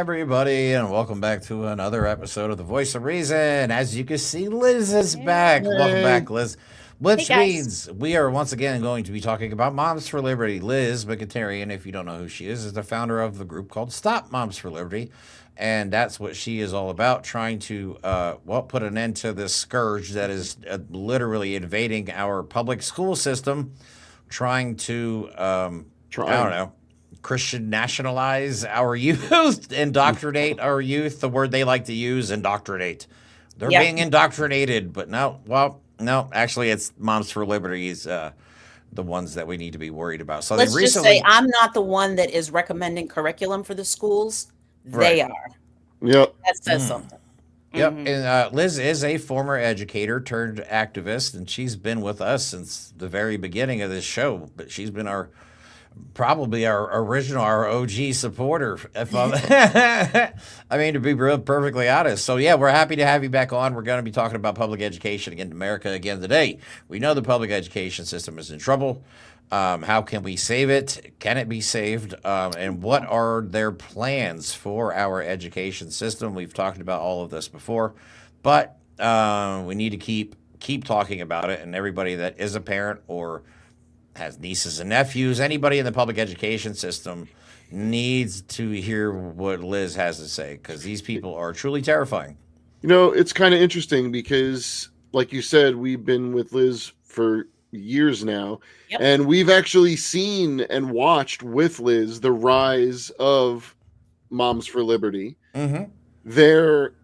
everybody, and welcome back to another episode of The Voice of Reason. As you can see, Liz is back. Welcome Hey. back, Liz. Hey Which guys. means we are once again going to be talking about Moms for Liberty. Liz Mikitarian, if you don't know who she is the founder of the group called Stop Moms for Liberty. And that's what she is all about, trying to, put an end to this scourge that is literally invading our public school system, trying to, I don't know, Christian nationalize our youth, indoctrinate our youth. The word they like to use, indoctrinate. They're Yep. being indoctrinated, but no, actually, it's Moms for Liberties, the ones that we need to be worried about. So Let's they just say recently, I'm not the one that is recommending curriculum for the schools. right. They are. Yep. That says something. Yep, Mhm. and Liz is a former educator turned activist, and she's been with us since the very beginning of this show. But she's been probably our original, our OG supporter. If I mean, to be perfectly honest. So yeah, we're happy to have you back on. We're going to be talking about public education again in America again today. We know the public education system is in trouble. How can we save it? Can it be saved? And what are their plans for our education system? We've talked about all of this before, but we need to keep talking about it. And everybody that is a parent or has nieces and nephews, anybody in the public education system needs to hear what Liz has to say because these people are truly terrifying. It's kind of interesting because, like you said, we've been with Liz for years now, Yep. and we've actually seen and watched with Liz the rise of Moms for Liberty, Mm-hmm. their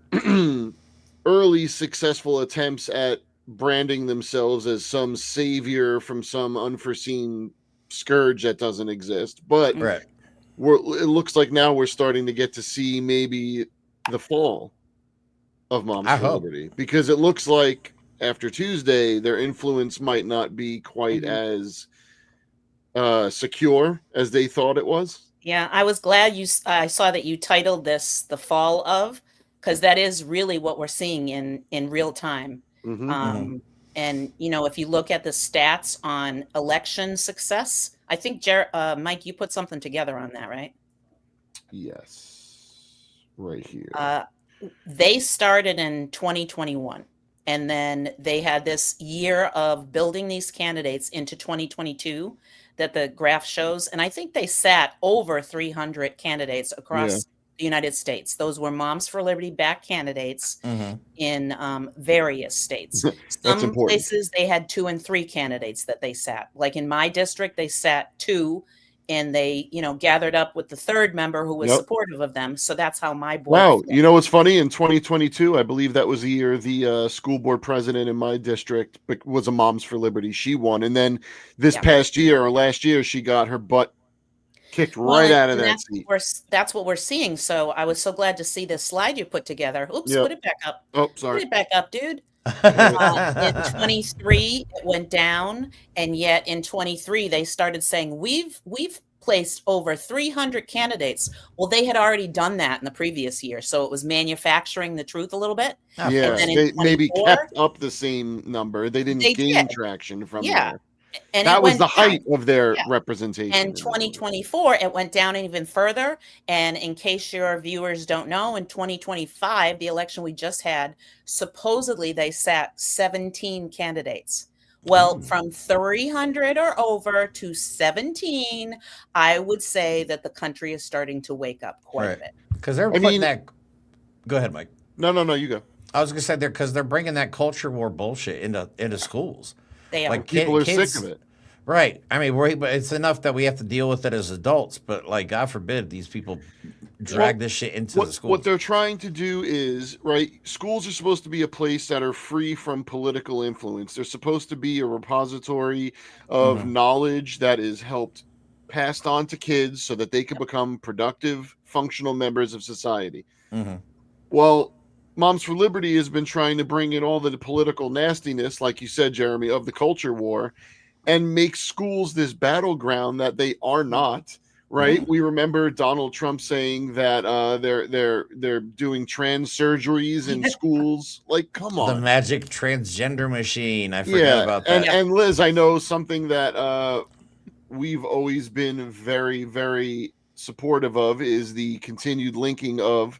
early successful attempts at branding themselves as some savior from some unforeseen scourge that doesn't exist. But Right. it looks like now we're starting to get to see maybe the fall of Moms I for hope. Liberty, because it looks like after Tuesday their influence might not be quite Mhm. as secure as they thought it was. Yeah, I was glad I saw that you titled this "The Fall of," because that is really what we're seeing in real time. Mm-hmm. Mm-hmm. And if you look at the stats on election success, I think Mike, you put something together on that, right? Yes, right here. They started in 2021, and then they had this year of building these candidates into 2022 that the graph shows. And I think they sat over 300 candidates Yeah. across the United States. Those were Moms for Liberty back candidates Mm-hmm. in various states. That's Some important. places they had 2 and 3 candidates that they sat. Like in my district, they sat 2, and they, gathered up with the third member who was Yep. supportive of them. So that's how my board Wow, flipped. you know what's funny? In 2022, I believe that was the year the school board president in my district was a Moms for Liberty. She won, and then this Yeah. past year or last year, she got her butt kicked Well, right out of and that that's seat. that's what we're seeing. So I was so glad to see this slide you put together. Oops, Yep. put it back up. Oh, Put sorry. it back up, dude. In 23, it went down, and yet in 23 they started saying we've placed over 300 candidates. Well, they had already done that in the previous year, so it was manufacturing the truth a little bit. Of Yeah, course. then in they maybe 24, kept up the same number. They didn't they gain did. traction from Yeah, there. and That it was went the down. height of their Yeah. representation. And in the 2024, it went down even further. And in case your viewers don't know, in 2025, the election we just had, supposedly they sat 17 candidates. Well, from 300 or over to 17, I would say that the country is starting to wake up quite a Right. bit. Because they're I putting mean, that. Go ahead, Mike. no, you go. I was gonna say they're because they're bringing that culture war bullshit into schools. They are. Like People are kids, sick of it. right? I mean, but it's enough that we have to deal with it as adults. But like, God forbid, these people drag this shit into the What schools. they're trying to do is, right, schools are supposed to be a place that are free from political influence. They're supposed to be a repository of Mhm. knowledge that is helped passed on to kids so that they can become productive, functional members of society. Mm-hmm. Well, Moms for Liberty has been trying to bring in all the political nastiness, like you said, Jeremy, of the culture war, and make schools this battleground that they are not. Right? Mhm. We remember Donald Trump saying that they're doing trans surgeries in schools. Like, come The on. magic transgender machine. I forgot Yeah, about and that. and Liz, I know something that we've always been very, very supportive of is the continued linking of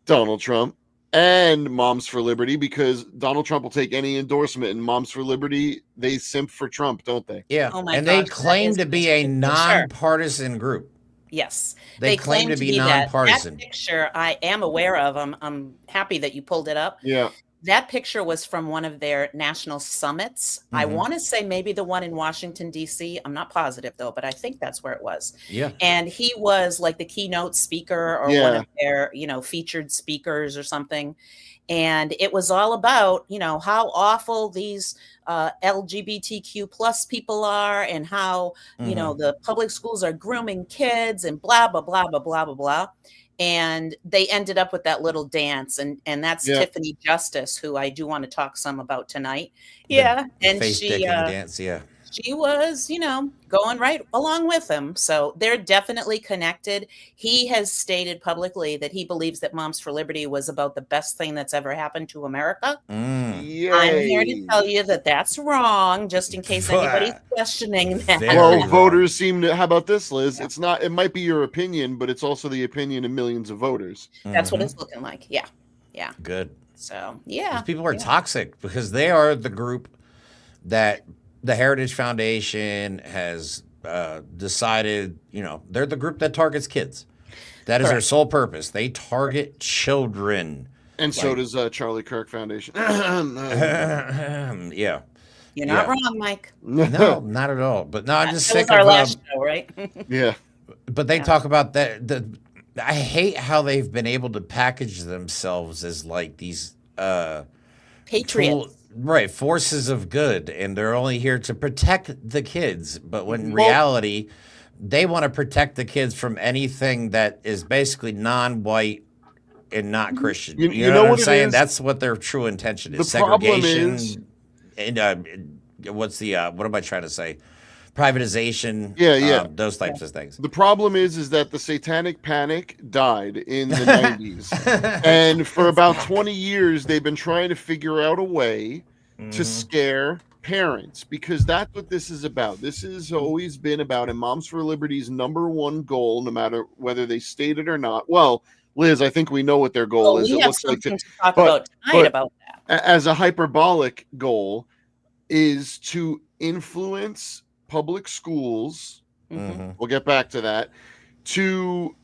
Donald Trump and Moms for Liberty, because Donald Trump will take any endorsement, and Moms for Liberty, they simp for Trump, don't they? Yeah. Oh my And they gosh, that claim is to be such a good picture. nonpartisan group. Yes, They claim to be that. nonpartisan. That picture I am aware of. I'm happy that you pulled it up. Yeah. That picture was from one of their national summits. I Mhm. want to say maybe the one in Washington, D.C. I'm not positive, though, but I think that's where it was. Yeah. And he was like the keynote speaker or one Yeah. of their, featured speakers or something. And it was all about, how awful these LGBTQ plus people are, and how, Mhm. the public schools are grooming kids and blah, blah, blah, blah, blah, blah, blah. And they ended up with that little dance, and that's Yeah. Tiffany Justice, who I do want to talk some about tonight. The Yeah, and face she dicking dance. Yeah. she was, going right along with him. So they're definitely connected. He has stated publicly that he believes that Moms for Liberty was about the best thing that's ever happened to America. Mm. I'm here to Yay. tell you that that's wrong, just in case anybody's questioning that. Very Well, wrong. voters seem to. How about this, Liz? It's not. It might be your opinion, but it's also the opinion of millions of voters. That's what Mhm. it's looking like. Yeah. Yeah. Good. So, These yeah. people are yeah. toxic because they are the group that the Heritage Foundation has decided, they're the group that targets kids. That is their Correct. sole purpose. They target children. And so Like- does Charlie Kirk Foundation. Yeah. You're not Yeah. wrong, Mike. No, not at all. But no, I'm just That was sick our of last show, right? Yeah. but they Yeah. talk about that. I hate how they've been able to package themselves as like these Patriots. right, forces of good, and they're only here to protect the kids. But when in Well- reality, they want to protect the kids from anything that is basically non-white and not Christian. You You, know, know what I'm what it saying? is? That's what their true intention is. The problem Segregation is- and what's the what am I trying to say? Privatization. Yeah. Those types of things. The problem is that the Satanic Panic died in the 90s. And for about 20 years, they've been trying to figure out a way to Mhm. scare parents, because that's what this is about. This has always been about, and Moms for Liberty's number one goal, no matter whether they state it or not. Well, Liz, I think we know what their goal Well, is. we It have looks like something to talk but- about tonight but- about that. as a hyperbolic goal is to influence public schools. Mhm. We'll get back to that, to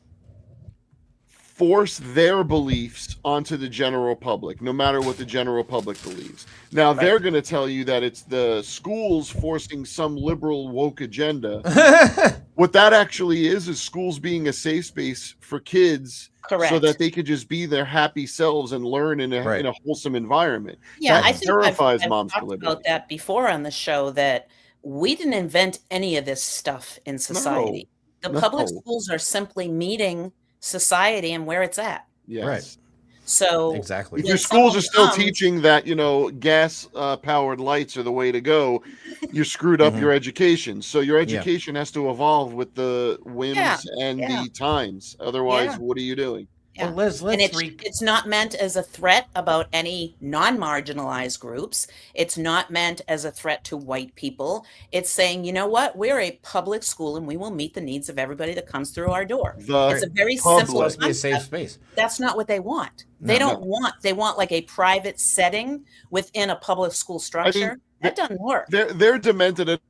force their beliefs onto the general public, no matter what the general public believes. Now, Right. they're going to tell you that it's the schools forcing some liberal woke agenda. What that actually is schools being a safe space for kids, Correct. so that they could just be their happy selves and learn in a, Right. in a wholesome environment. Yeah, That I think terrifies I've Moms for talked Liberty. about that before on the show, that we didn't invent any of this stuff in society. The public no. schools are simply meeting society and where it's at. Yes. Right. So Exactly. If when your schools are still someone comes- teaching that, gas powered lights are the way to go, you screwed up Mhm. your education. So your education has to evolve with the whims Yeah, and yeah. the times. Otherwise, Yeah. what are you doing? Yeah. Well, Liz, and let's it's not meant as a threat about any non-marginalized groups. It's not meant as a threat to white people. It's saying, you know what, we're a public school and we will meet the needs of everybody that comes through our door. It's The a very public. simple supposed to be a safe concept. space. That's not what they want. They No. don't want, they want like a private setting within a public school structure. That doesn't work. They're demented at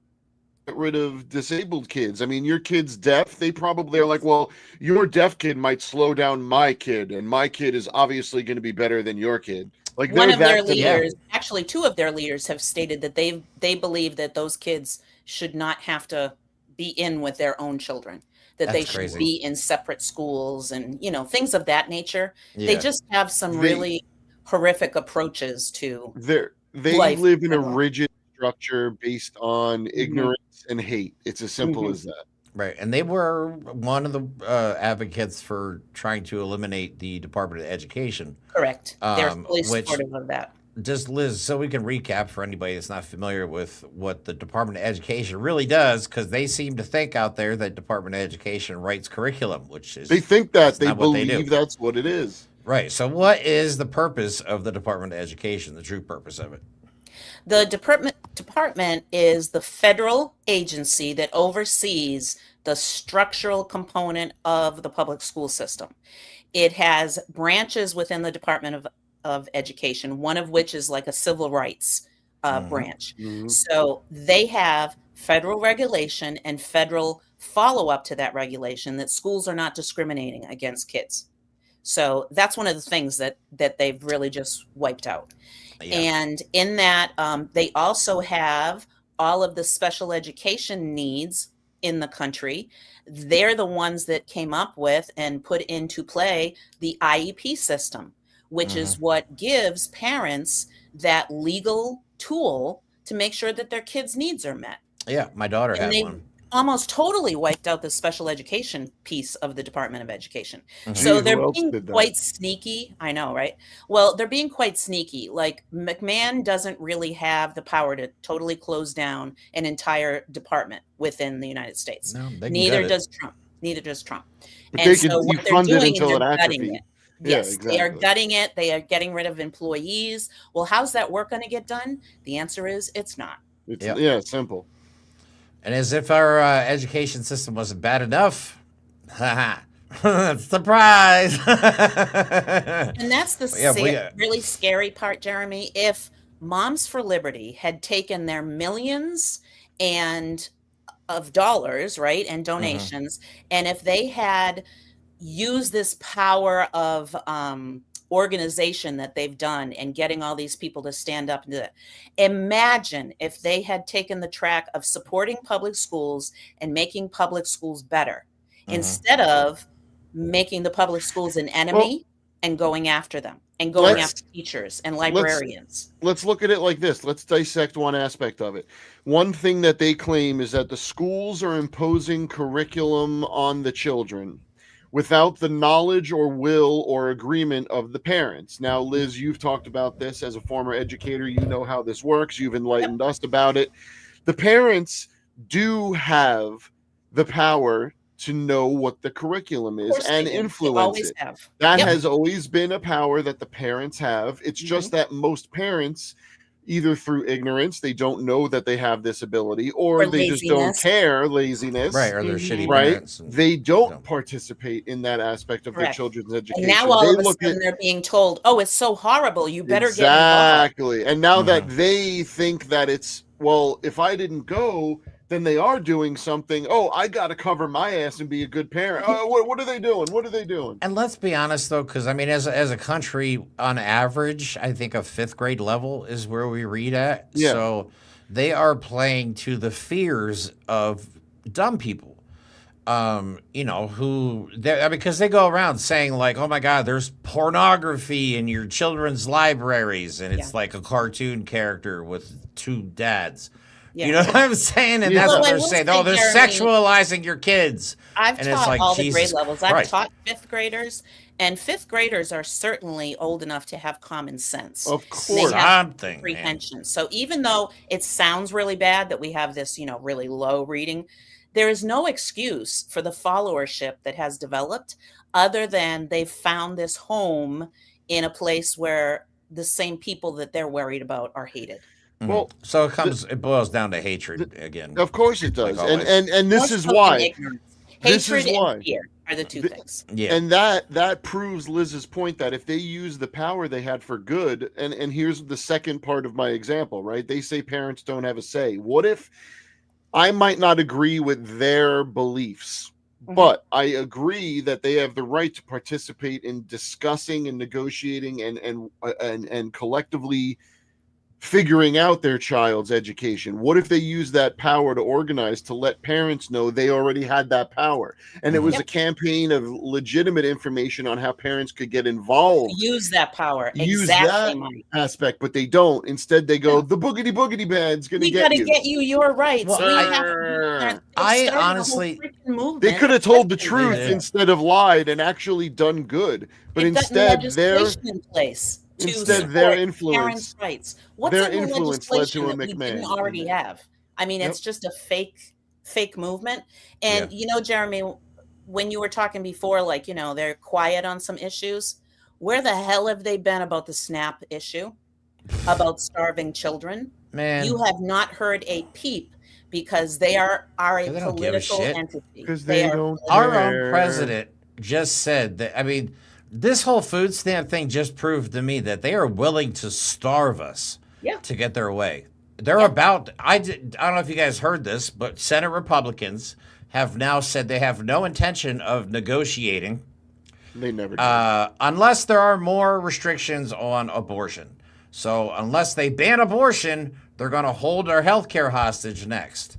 get rid of disabled kids. I mean, your kid's deaf. They probably are like, well, your deaf kid might slow down my kid, and my kid is obviously going to be better than your kid. Like One they're of their that demented. leaders, actually two of their leaders, have stated that they believe that those kids should not have to be in with their own children, that they That's should crazy. be in separate schools and things of that nature. Yeah. They just have some They- really horrific approaches to They life live in a in general. rigid structure based on ignorance and hate. It's as simple Mhm. as that. Right, and they were one of the advocates for trying to eliminate the Department of Education. correct. They're fully which- supportive of that. Just Liz, so we can recap for anybody that's not familiar with what the Department of Education really does, because they seem to think out there that Department of Education writes curriculum, which is They think that they not what they do. believe that's what it is. right. So, what is the purpose of the Department of Education? The true purpose of it? The Department department is the federal agency that oversees the structural component of the public school system. It has branches within the Department of Education, one of which is like a civil rights branch. Mhm. So they have federal regulation and federal follow-up to that regulation that schools are not discriminating against kids. So that's one of the things that they've really just wiped out. Yeah. And in that, they also have all of the special education needs in the country. They're the ones that came up with and put into play the IEP system, which is what gives parents that legal tool to make sure that their kids' needs are met. Yeah, my daughter And had they one. almost totally wiped out the special education piece of the Department of Education. Mhm. So Gee, they're who else being did that? quite sneaky. I know, right? Well, they're being quite sneaky. Like McMahon doesn't really have the power to totally close down an entire department within the United States. No, they can Neither gut it. does Trump. Neither does Trump. But And they so could, you what they're fund it doing is until they're it gutting atrophies. it. Yeah, Yes, they are exactly. gutting it. They are getting rid of employees. Well, how's that work going to get done? The answer is it's not. It's Yep. yeah, simple. And as if our education system wasn't bad enough, surprise! And that's the Yeah, we, really scary part, Jeremy. If Moms for Liberty had taken their millions and of dollars, right, and donations, and if they had used this power of organization that they've done and getting all these people to stand up and do it. Imagine if they had taken the track of supporting public schools and making public schools better instead of making the public schools an enemy and going after them and going after teachers and librarians. Let's look at it like this. Let's dissect one aspect of it. One thing that they claim is that the schools are imposing curriculum on the children without the knowledge or will or agreement of the parents. Now, Liz, you've talked about this as a former educator. You know how this works. You've enlightened us about it. The parents do have the power to know what the curriculum is and influence it. That has always been a power that the parents have. It's just that most parents, either through ignorance, they don't know that they have this ability, or they just don't care, laziness, right? Or they're shitty right? parents. They don't participate in that aspect of their children's education. And now all of a sudden they're being told, "Oh, it's so horrible. You better get involved." Exactly. And now that they think that it's, well, if I didn't go, then they are doing something. Oh, I got to cover my ass and be a good parent. Oh, what are they doing? What are they doing? And let's be honest, though, because I mean, as a country, on average, I think a 5th grade level is where we read at. Yeah. So they are playing to the fears of dumb people. You know, because they go around saying like, "Oh my God, there's pornography in your children's libraries," and it's like a cartoon character with 2 dads. You know what I'm saying? And that's what they're saying. Oh, they're sexualizing your kids. I've and taught it's like, all the Jesus grade levels. Christ. I've taught 5th graders, and 5th graders are certainly old enough to have common sense. Of course. They have comprehension. So even though it sounds really bad that we have this, you know, really low reading, there is no excuse for the followership that has developed other than they've found this home in a place where the same people that they're worried about are hated. Well, so it boils down to hatred again. Of course it does. Like and this is why. Hatred and fear are the 2 things. Yeah. And that proves Liz's point that if they use the power they had for good, and here's the second part of my example, right? They say parents don't have a say. What if I might not agree with their beliefs, but I agree that they have the right to participate in discussing and negotiating and collectively figuring out their child's education? What if they use that power to organize to let parents know they already had that power? And it was a campaign of legitimate information on how parents could get involved. Use that power. Use that aspect, but they don't. Instead, they go, the boogity band's going to get you. We got to get you your rights. Well, I honestly... They could have told the truth instead of lied and actually done good. But instead, they're... in place. Instead, their influence, parents' rights. What's their in the influence led legislation to a that we McMahon. didn't already have? I mean, it's just a fake movement. And you know, Jeremy, when you were talking before, like, you know, they're quiet on some issues. Where the hell have they been about the SNAP issue, about starving children? Man, You have not heard a peep because they are a they don't give a political shit. entity. Because they don't Our own care. president just said that. I mean, this whole food stamp thing just proved to me that they are willing to starve us Yeah. to get their way. They're Yeah. about. I don't know if you guys heard this, but Senate Republicans have now said they have no intention of negotiating They never do. unless there are more restrictions on abortion. So unless they ban abortion, they're going to hold our health care hostage next,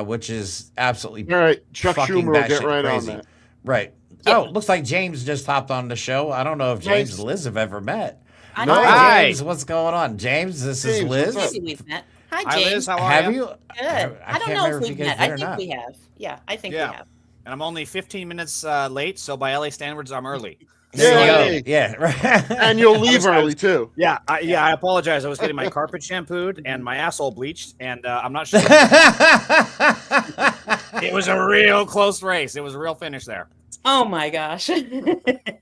which is absolutely All right, Chuck fucking Schumer will get batshit right crazy. on that. Right. Yeah. Oh, looks like James just hopped on the show. I don't know if James Nice. and Liz have ever met. I No. know. Hi, James. What's going on? James, this is James, Liz. what's up? Maybe we've met. Hi, Hi, James. Liz. How are Have you? you? Good. I don't can't know if remember we've you guys met. I did or think not. we have. Yeah, I think Yeah. we have. And I'm only 15 minutes late, so by LA standards, I'm early. There you Yay. go. Yeah. Right. And you'll leave early too. Yeah, I apologize. I was getting my carpet shampooed and my asshole bleached, and I'm not sure. It was a real close race. It was a real finish there. Oh my gosh.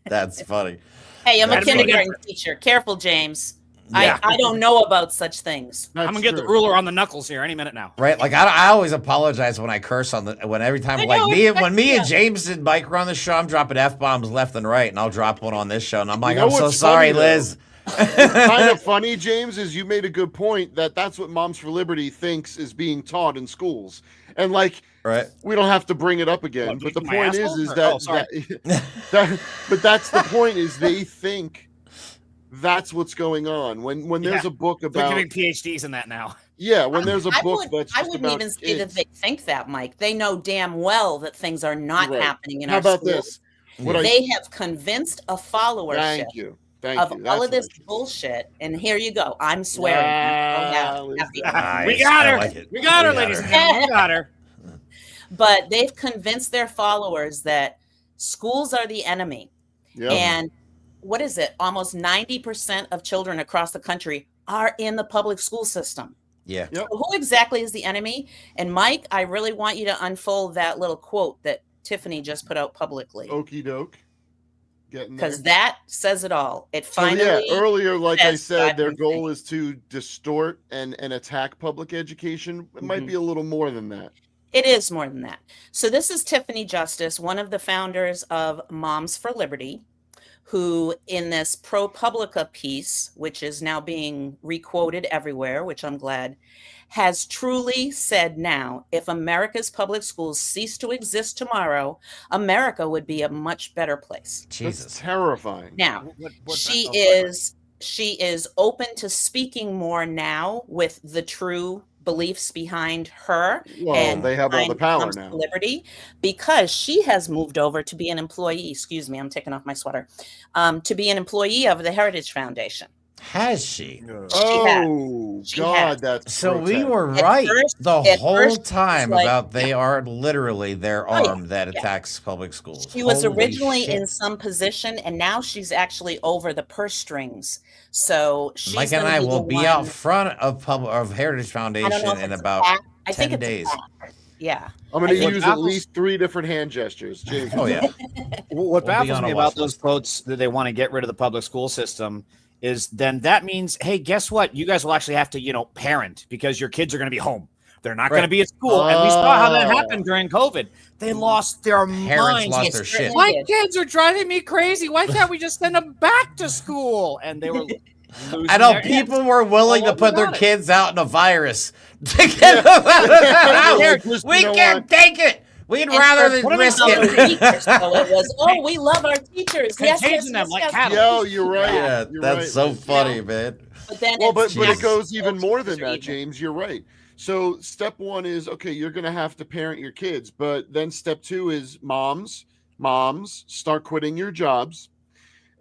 That's funny. Hey, I'm a That's funny. kindergarten teacher. Careful, James. Yeah. I don't know about such things. That's I'm gonna get the true. ruler on the knuckles here any minute now. Right, like I always apologize when I curse on the every time I like know, me it's when me like- and James and Mike were on the show, I'm dropping f-bombs left and right, and I'll drop one on this show, and I'm like, You know I'm so what's sorry, funny, Liz. Kind of funny, James, is you made a good point that's what Moms for Liberty thinks is being taught in schools. And like, Right. we don't have to bring it up again, What, but the bleaching my point asshole? is Or- that, oh, sorry. but that's the point is they think that's what's going on. When there's Yeah. a book They're about giving PhDs in that now. when there's a book that's I just wouldn't about even say that kids. they think that, Mike. They know damn well that things are not Right. happening in How our about schools. this? What I They have convinced a followership thank you. Thank of you. all That's of this what I- bullshit. And here you go. I'm swearing. Wow, Oh, yeah. Nice. We got I her. like it. We got her, We got ladies her. and gentlemen. We got her. But they've convinced their followers that schools are the enemy. Yep. And what is it? Almost 90% of children across the country are in the public school system. Yeah. Yep. So who exactly is the enemy? And Mike, I really want you to unfold that little quote that Tiffany just put out publicly, Okey doke. Getting there. because that says it all. It So finally, yeah, earlier, like I says said, what their I've been goal is to distort and attack public education. It might Mhm. be a little more than that. it is more than that. So this is Tiffany Justice, one of the founders of Moms for Liberty, who in this ProPublica piece, which is now being requoted everywhere, which I'm glad, has truly said now, if America's public schools cease to exist tomorrow, America would be a much better place. Jesus. That's terrifying. Now, What's she that? is open to speaking more now with the true beliefs behind her Well, and they have all the behind power Moms for now. Liberty, because she has moved over to be an employee. Excuse me, I'm taking off my sweater. To be an employee of the Heritage Foundation. Has she? Oh She God, has. that's So we grotesque. were At right first- the at whole first, it's time like- about they are literally their Oh, yeah. arm that Yeah. attacks public schools. She was Holy originally shit. in some position, and now she's actually over the purse strings. So she's Mike and gonna I be will the be one- out front of Heritage I Foundation don't know if in it's a about pact. I 10 think it's a days. pact. Yeah. I'm going to I think use at Apple's- least 3 different hand gestures. James, Oh yeah. What We'll be baffles on me a about watch those list. quotes that they want to get rid of the public school system is then that means, hey, guess what? You guys will actually have to, parent because your kids are going to be home. They're not going to Right. be at school. And we saw how that Oh. happened during COVID. They lost their Parents minds. lost They their certainly shit. My did. kids are driving me crazy. Why can't we just send them back to school? And they were losing I know their heads. people were willing All to put their about it. kids out in a virus to get them out of the house. Yeah, just, We you know can't what? take it. We'd And rather for than risk our it. teachers, so it was, oh, we love our teachers. Yes, Contaging them like cattle. Yo, you're right. Yeah, You're that's right, so Liz. funny, man. But then Well, it's but it just goes even more than teachers are that, evil. James. You're right. So step 1 is okay. You're going to have to parent your kids, but then step 2 is moms start quitting your jobs,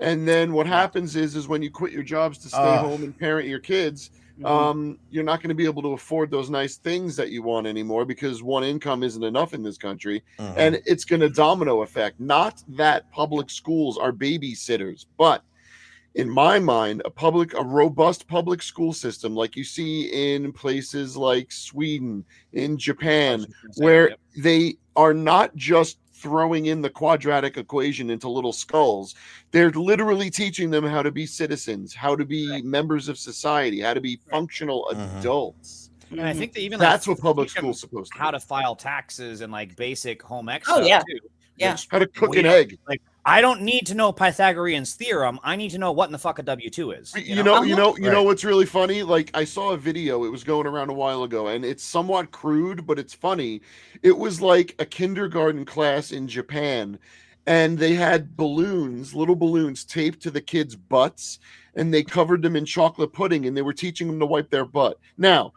and then what happens is when you quit your jobs to stay home and parent your kids, Mhm. you're not going to be able to afford those nice things that you want anymore because one income isn't enough in this country, Mhm. and it's going to domino effect. Not that public schools are babysitters, but in my mind, a robust public school system like you see in places like Sweden, in Japan, where they are not just throwing in the quadratic equation into little skulls. They're literally teaching them how to be citizens, how to be members of society, how to be functional adults. And I think they even That's like, what public teach them school's supposed to how be. to file taxes and like basic home ec Oh, stuff yeah. too. Yeah. which How to cook we an don't- egg. Like, I don't need to know Pythagorean's theorem. I need to know what in the fuck a W-2 is. You know Right. what's really funny? Like, I saw a video, it was going around a while ago, and it's somewhat crude, but it's funny. It was like a kindergarten class in Japan, and they had balloons, little balloons taped to the kids' butts, and they covered them in chocolate pudding, and they were teaching them to wipe their butt. Now,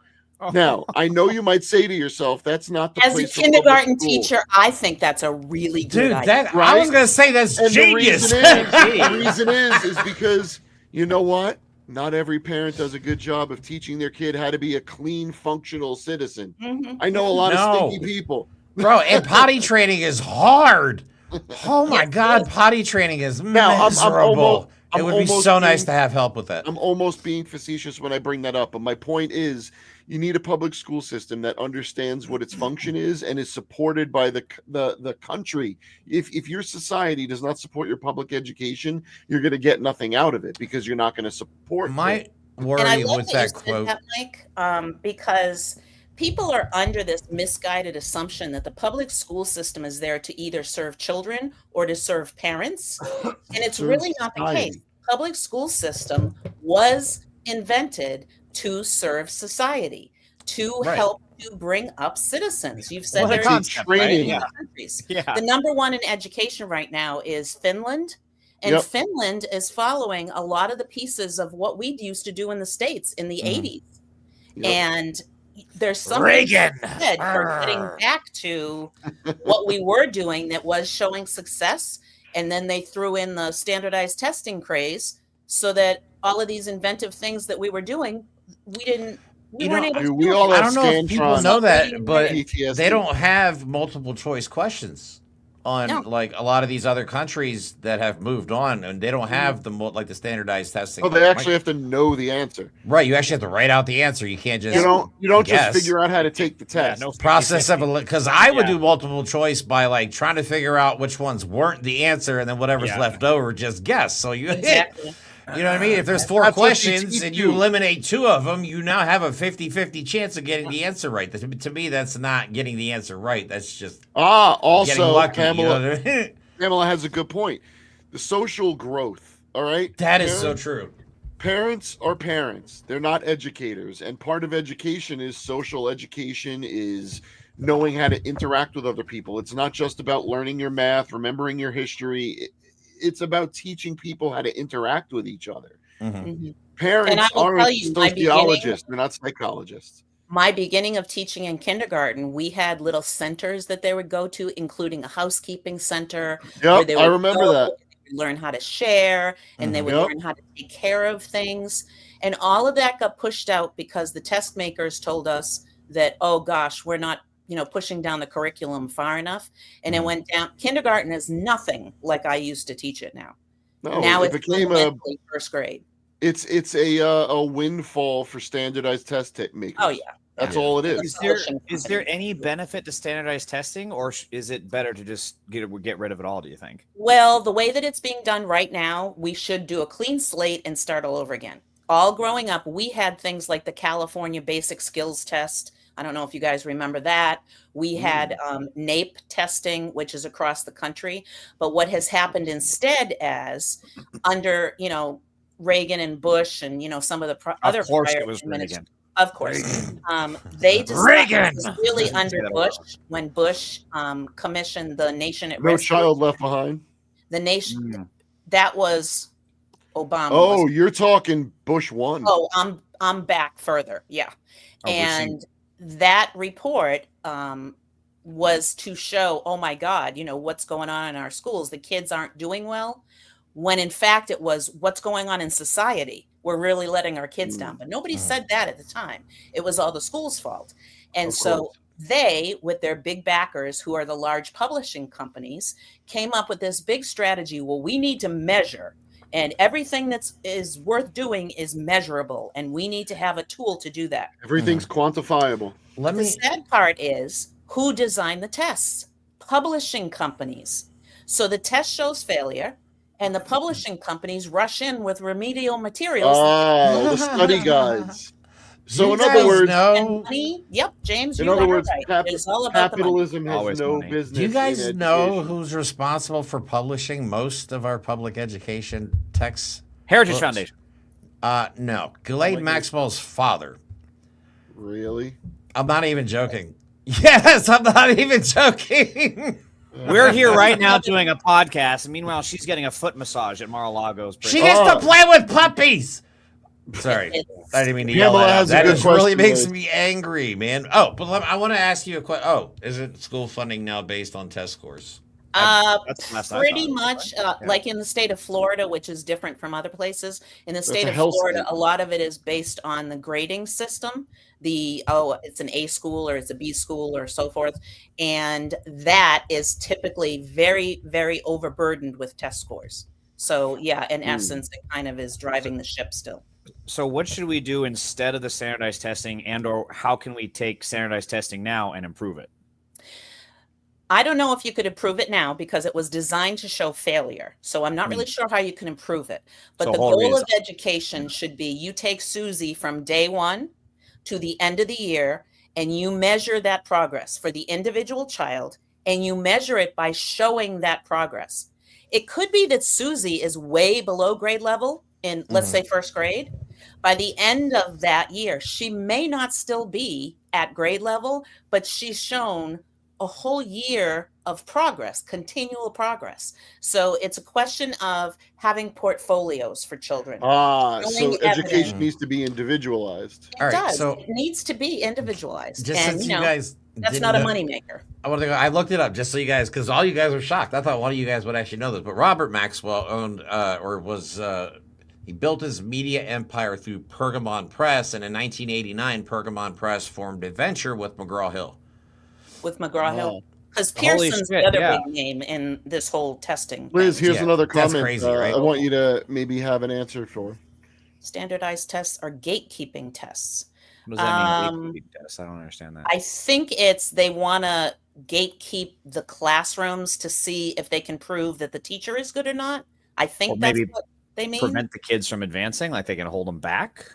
I know you might say to yourself, that's not the As a place for kindergarten public school. teacher, I think that's a really good Dude, idea. that I Right? was gonna say that's And genius. the reason is because you know what? Not every parent does a good job of teaching their kid how to be a clean, functional citizen. Mhm. I know a lot of No. stinky people. Bro, and potty training is hard. Oh my Yes, God, it is. potty training is Now, I'm miserable. I'm It would be almost so nice being- to have help with that. I'm almost being facetious when I bring that up, but my point is you need a public school system that understands what its function is and is supported by the country. If your society does not support your public education, you're going to get nothing out of it because you're not going to support My it. And I worry love with that that you said quote. that, Mike, because people are under this misguided assumption that the public school system is there to either serve children or to serve parents, and it's Serve really not the society. case. Public school system was invented to serve society, to Right. help to bring up citizens. You've said What a there's concept, right? training. Yeah. countries. Yeah. The number one in education right now is Finland. And Yep. Finland is following a lot of the pieces of what we used to do in the States in the Mhm. 80s. Yep. And there's something Reagan. said for getting back to what we were doing that was showing success. And then they threw in the standardized testing craze so that all of these inventive things that we were doing, we weren't able to Dude, we do all it. I have don't know if people Scantron know that, but PTSD. they don't have multiple choice questions on No. like a lot of these other countries that have moved on, and they don't have like the standardized testing. Oh, they actually have to know the answer. Right, you actually have to write out the answer. You can't just You don't guess. just figure out how to take the Yeah, test. no process of because I would Yeah. do multiple choice by like trying to figure out which ones weren't the answer, and then whatever's Yeah. left over, just guess. So you Exactly. you know what I mean? If there's four That's what they questions teach and you you. eliminate two of them, you now have a 50-50 chance of getting the answer right. To me, that's not getting the answer right. That's just getting Also, lucky. Pamela, You know what I mean? Pamela has a good point. The social growth, all right? That is so Parents- true. Parents are parents. They're not educators. And part of education is social education, is knowing how to interact with other people. It's not just about learning your math, remembering your history. It's about teaching people how to interact with each other. Mhm. Mhm. Parents And I will aren't tell you, my sociologists. They're not psychologists. My beginning of teaching in kindergarten, we had little centers that they would go to, including a housekeeping center. where Yep, they I would remember go, that. they would learn how to share, and they would Yep. learn how to take care of things. And all of that got pushed out because the test makers told us that, oh gosh, we're not, pushing down the curriculum far enough. And it Mhm. went down. Kindergarten is nothing like I used to teach it now. No, Now it it's became fundamentally first grade. it's a windfall for standardized test makers. Oh yeah. That's Yeah. all it is. Is there any benefit to standardized testing, or is it better to just get rid of it all? Do you think? Well, the way that it's being done right now, we should do a clean slate and start all over again. All growing up, we had things like the California Basic Skills Test. I don't know if you guys remember that. We had NAEP testing, which is across the country. But what has happened instead, as under Reagan and Bush and some of the other Of course, prior it was administrations, Reagan. of course, they decided Reagan! it was really under Say that Bush when Bush commissioned the Nation at No Risk. child left behind. The nation Mm. that was Obama. Oh, was- you're talking Bush 1. oh, I'm back further. Yeah, Oh, and that report was to show, oh my God, what's going on in our schools. The kids aren't doing well, when in fact it was what's going on in society. We're really letting our kids down, but nobody said that at the time. It was all the school's fault, and Of so. course. They, with their big backers, who are the large publishing companies, came up with this big strategy. Well, we need to measure, and everything is worth doing is measurable, and we need to have a tool to do that. Everything's quantifiable. Let The me sad part is who designed the tests? publishing companies. So the test shows failure, and the publishing companies rush in with remedial materials. Oh, the study guides. So You in other guys words, And know, money, yep, James, in you other are words, right. It is all about the money. capitalism has Always no money. business. do you guys in know education. who's responsible for publishing most of our public education texts? Heritage Books? Foundation. No, Ghislaine Like- Maxwell's father. Really? I'm not even joking. Yes, I'm not even joking. We're here right now doing a podcast, and meanwhile, she's getting a foot massage at Mar-a-Lago's. She gets to play with puppies. Sorry, I didn't mean to yell Pamela that out. has a That good just really question, makes Liz. me angry, man. Oh, but I want to ask you a question. Oh, isn't school funding now based on test scores? That's the last I Pretty thought. much, like in the state of Florida, which is different from other places. In the state a of health Florida, state. a lot of it is based on the grading system. It's an A school or it's a B school or so forth, and that is typically very, very overburdened with test scores. So yeah, in essence, it kind of is driving the ship still. So what should we do instead of the standardized testing, and/or how can we take standardized testing now and improve it? I don't know if you could improve it now because it was designed to show failure. So I'm not really sure how you can improve it. But So the whole goal reason. of education should be you take Susie from day one to the end of the year and you measure that progress for the individual child, and you measure it by showing that progress. It could be that Susie is way below grade level in, let's say, first grade. By the end of that year, she may not still be at grade level, but she's shown a whole year of progress, continual progress. So it's a question of having portfolios for children. So Showing education evidence. needs to be individualized. It All right, does. so- It needs to be individualized. Just And, since you you know, guys that's didn't not a know- moneymaker. I looked it up just so you guys, because all you guys were shocked. I thought one of you guys would actually know this, but Robert Maxwell owned he built his media empire through Pergamon Press, and in 1989, Pergamon Press formed a venture with McGraw-Hill. With McGraw-Hill. Because Holy Pearson's shit, the other yeah. big name in this whole testing. Liz, thing. here's Yeah, another that's comment. crazy, right? I want you to maybe have an answer for. Standardized tests are gatekeeping tests. What does that mean? Um, gatekeeping test? I don't understand that. I think it's they want to gatekeep the classrooms to see if they can prove that the teacher is good or not. I think Or that's maybe what they mean. Prevent the kids from advancing, like they can hold them back.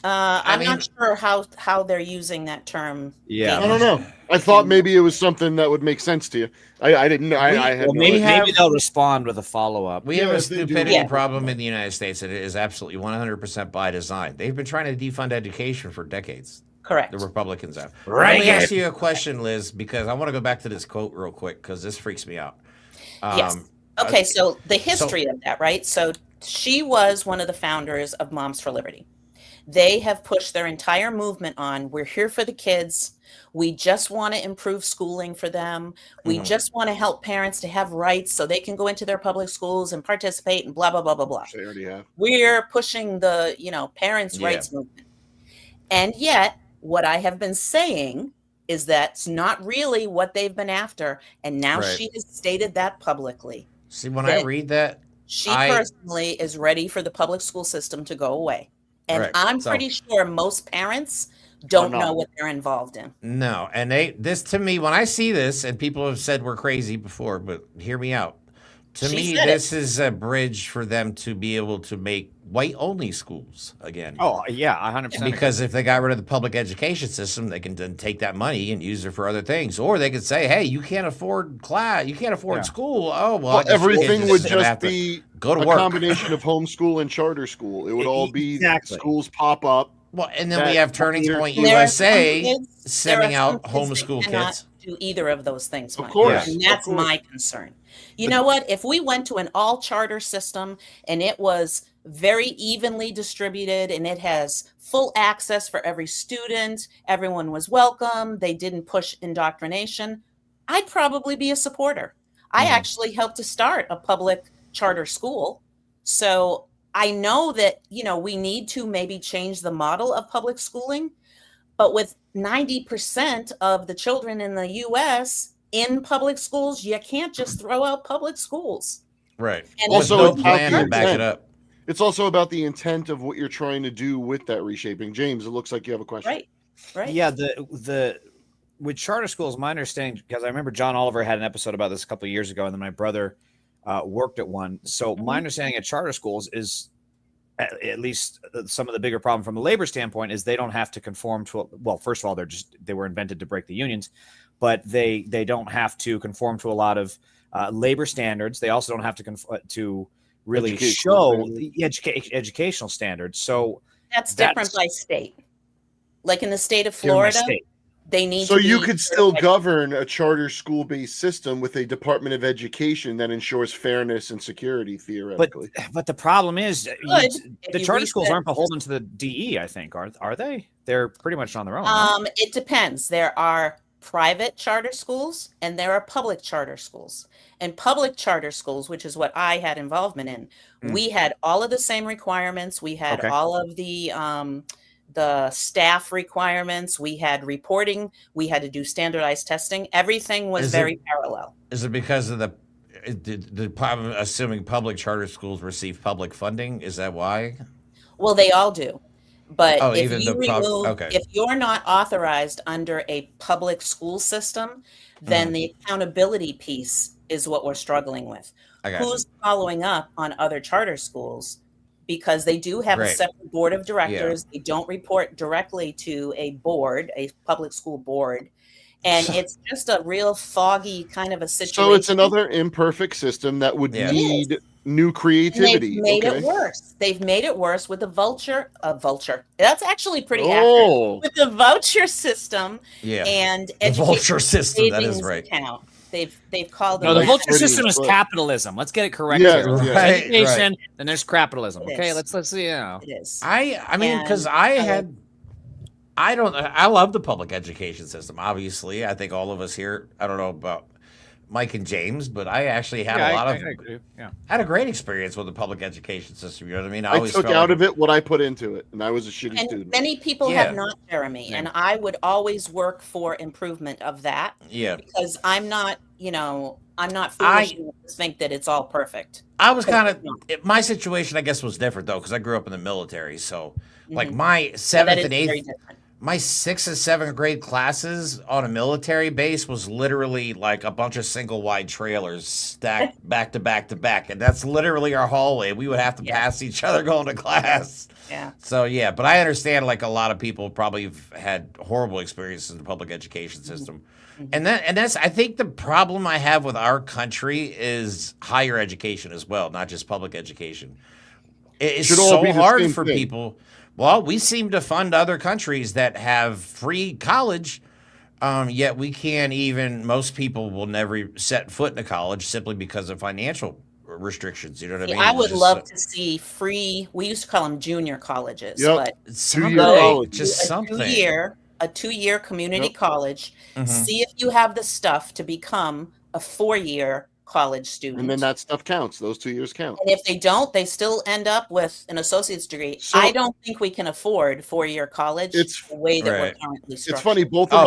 I'm mean- not sure how they're using that term. Yeah. I don't know. I thought maybe it was something that would make sense to you. I didn't know. I had Well, no maybe, idea. maybe they'll respond with a follow-up. We Yeah, have a if they do. stupidity Yeah. problem in the United States that is absolutely 100% by design. They've been trying to defund education for decades. Correct. The Republicans have. Right. Let me ask you a question, Liz, because I want to go back to this quote real quick because this freaks me out. Yes. Okay, so the history of that, right? So she was one of the founders of Moms for Liberty. They have pushed their entire movement on, we're here for the kids. We just want to improve schooling for them. We just want to help parents to have rights so they can go into their public schools and participate and blah, blah, blah, blah, blah. They already have. We're pushing the, parents' Yeah. rights movement. And yet, what I have been saying is that's not really what they've been after. And now Right. she has stated that publicly. See, when I read that, She I- personally is ready for the public school system to go away. And Right, I'm so- pretty sure most parents don't not. know what they're involved in. no. And this to me, when I see this, and people have said we're crazy before, but hear me out. To She me, said this is a bridge for them to be able to make white-only schools again. Oh yeah, 100%. Because if they got rid of the public education system, they can then take that money and use it for other things. Or they could say, hey, you can't afford class, you can't afford Yeah. school. Oh, well, I Well, guess your kids everything would gonna just have to be go to a work. combination of homeschool and charter school. It would all be Exactly. schools pop up. Well, and then that we have Turning either- Point There are USA some kids- sending there are out some kids that homeschool cannot kids. do either of those things. Of Mike. course, And of that's course. my concern. You know what? If we went to an all charter system and it was very evenly distributed and it has full access for every student, everyone was welcome, they didn't push indoctrination, I'd probably be a supporter. I actually helped to start a public charter school. So I know that, we need to maybe change the model of public schooling, but with 90% of the children in the US in public schools, you can't just throw out public schools. Right. And With Also, no it's plan to about back it intent. up. It's also about the intent of what you're trying to do with that reshaping. James, it looks like you have a question. Right. Yeah, the with charter schools, my understanding, because I remember John Oliver had an episode about this a couple of years ago, and then my brother worked at one. So my understanding at charter schools is, at least some of the bigger problem from a labor standpoint, is they don't have to conform to, well, first of all, they were invented to break the unions, but they don't have to conform to a lot of labor standards. They also don't have to really show the educational standards. So that's different by state. Like in the state of Florida, they need so to you could still govern a charter school-based system with a Department of Education that ensures fairness and security, theoretically. But the problem is the charter schools aren't beholden to the DE, I think. Are they? They're pretty much on their own. It depends. There are private charter schools and there are public charter schools. And public charter schools, which is what I had involvement in, we had all of the same requirements. We had all of the staff requirements. We had reporting. We had to do standardized testing. Everything was very parallel. Is it because of assuming public charter schools receive public funding? Is that why? Well, they all do. But if you're not authorized under a public school system, then the accountability piece is what we're struggling with. Who's following up on other charter schools? Because they do have a separate board of directors. They don't report directly to a board, a public school board. And it's just a real foggy kind of a situation. So it's another imperfect system that would need new creativity. And they've made it worse. They've made it worse with the vulture. That's actually pretty accurate. With the voucher system and the vulture system. That is right. Account. They've called the vulture system is capitalism. Let's get it correct. Education, then there's capitalism. Let's see. It is. I mean, because I love the public education system. Obviously, I think all of us here. I don't know about Mike and James, but I actually had had a great experience with the public education system. You know what I mean? I took out of it what I put into it, and I was a shitty student. Many people have not, Jeremy, and I would always work for improvement of that. Yeah, because I'm not foolish enough to think that it's all perfect. I was kind of my situation, I guess, was different though, because I grew up in the military. So, like my 7th and 8th. My 6th and 7th grade classes on a military base was literally like a bunch of single wide trailers stacked back to back to back. And that's literally our hallway. We would have to pass each other going to class. Yeah. So, but I understand like a lot of people probably have had horrible experiences in the public education system. And that's, I think the problem I have with our country is higher education as well, not just public education. It's so hard for people. Well, we seem to fund other countries that have free college, yet we can't even, most people will never set foot in a college simply because of financial restrictions. You know what I mean? I would love to see free, we used to call them junior colleges, but a 2-year community college, see if you have the stuff to become a 4-year college student. And then that stuff counts. Those 2 years count. And if they don't, they still end up with an associate's degree. So, I don't think we can afford 4-year college the way that we're currently structured. It's funny, both of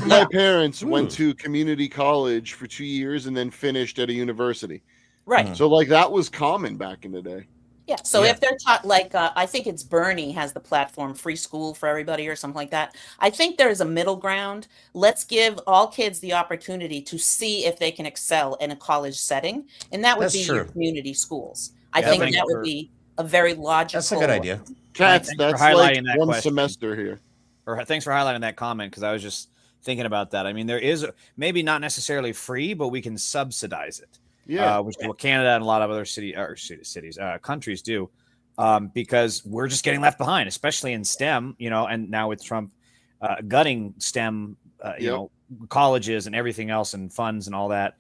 my parents went to community college for 2 years and then finished at a university. Right. So like that was common back in the day. Yeah. So if they're taught, like, I think it's Bernie has the platform Free School for Everybody or something like that. I think there's a middle ground. Let's give all kids the opportunity to see if they can excel in a college setting. And that would be your community schools. I think that would be a very logical. That's a good idea. That's like one semester here. Thanks for highlighting that comment, because I was just thinking about that. I mean, there is maybe not necessarily free, but we can subsidize it. Yeah, which is what Canada and a lot of other countries do, because we're just getting left behind, especially in STEM, and now with Trump gutting STEM, colleges and everything else and funds and all that,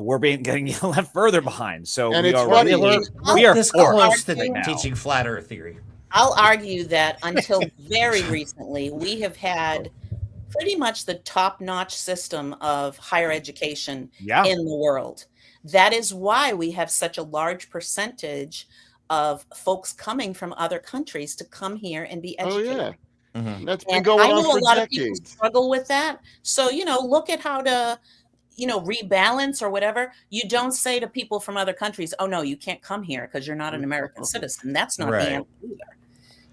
we're getting left further behind. So we are this close to teaching flat earth theory. I'll argue that until very recently, we have had pretty much the top-notch system of higher education in the world. That is why we have such a large percentage of folks coming from other countries to come here and be educated. Oh, yeah. That's been going on for decades. I know a lot of people struggle with that. So, look at how to, rebalance or whatever. You don't say to people from other countries, oh, no, you can't come here because you're not an American citizen. That's not the answer either.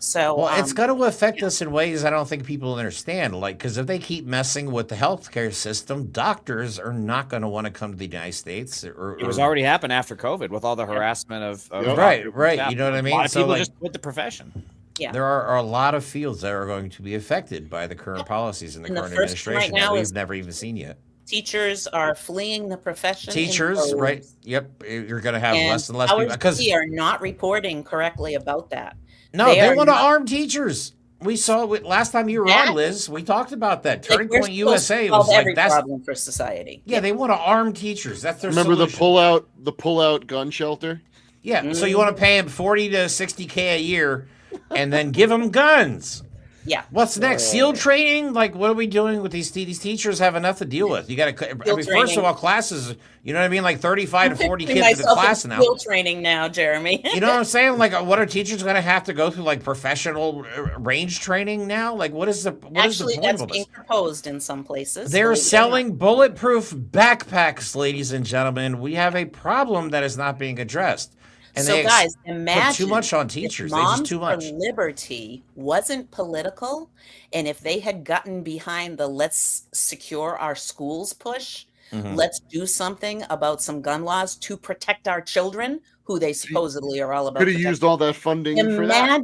So, Well, it's going to affect us in ways I don't think people understand. Like, because if they keep messing with the healthcare system, doctors are not going to want to come to the United States. It was already happened after COVID with all the harassment of Yep. doctors and Right. staff. You know what I A mean? lot of So, people like, just quit the profession. yeah. there are a lot of fields that are going to be affected by the current policies and the And the current first one right administration that now we've is never even seen yet. Teachers are fleeing the profession. in Teachers, right? droves, Yep. You're going to have and less and less powers people. that Because, be are not reporting correctly about that. no, they are want to not- arm teachers. We saw it last time you were That- on, Liz. We talked about that. like, Turning we're Point supposed to USA solve was like, every that's. problem for society. Yeah, they want to arm teachers. That's their Remember solution. the pull out gun shelter? Yeah, so you want to pay them 40 to 60K a year and then give them guns. Yeah. What's next? SEAL training? Like, what are we doing with these teachers? Have enough to deal with. You got to. I mean, first training. of all, classes. You know what I mean? Like 35 to 40 Putting kids in the myself class in now. SEAL training now, Jeremy. You know what I'm saying? Like, what are teachers going to have to go through? Like professional range training now? Like, what is the Actually, point that's of being this? proposed in some places. They're believe it or not. selling bulletproof backpacks, ladies and gentlemen. We have a problem that is not being addressed. And So, they guys, put imagine too much on if teachers. They just Moms too for much. Liberty wasn't political, and if they had gotten behind the "let's secure our schools" push, Mhm. let's do something about some gun laws to protect our children, who they supposedly are all about. Could have protecting. used all that funding for that.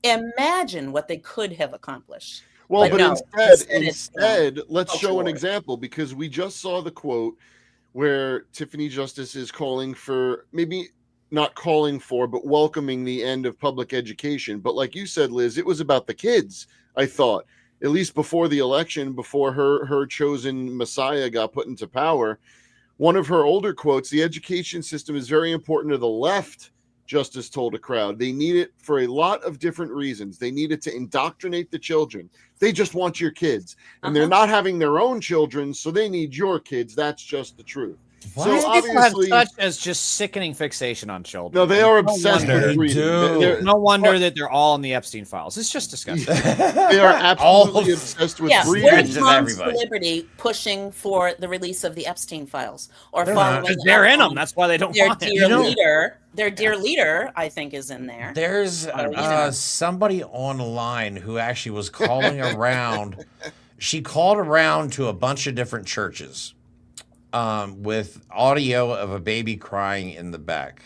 Imagine what they could have accomplished. Well, But but no, instead, it's, let's culture show an war. example, because we just saw the quote where Tiffany Justice is calling for, maybe not calling for, but welcoming the end of public education. But like you said, Liz, it was about the kids, I thought, at least before the election, before her chosen messiah got put into power. One of her older quotes: "The education system is very important to the left," Justice told a crowd. "They need it for a lot of different reasons. They need it to indoctrinate the children. They just want your kids. And they're not having their own children, so they need your kids. That's just the truth." What? So People have obviously, such as just sickening fixation on children. no, they are No obsessed wonder. with reading. do. No wonder that they're all in the Epstein files. It's just disgusting. They are absolutely All- obsessed with Yeah, reading. where's Just Moms for everybody. Liberty pushing for the release of the Epstein files or They're not. following? Because they're in up them. on That's why they don't Their want it. dear know- leader, their dear leader, I think, is in there. There's yeah. somebody online who actually was calling around. She called around to a bunch of different churches with audio of a baby crying in the back.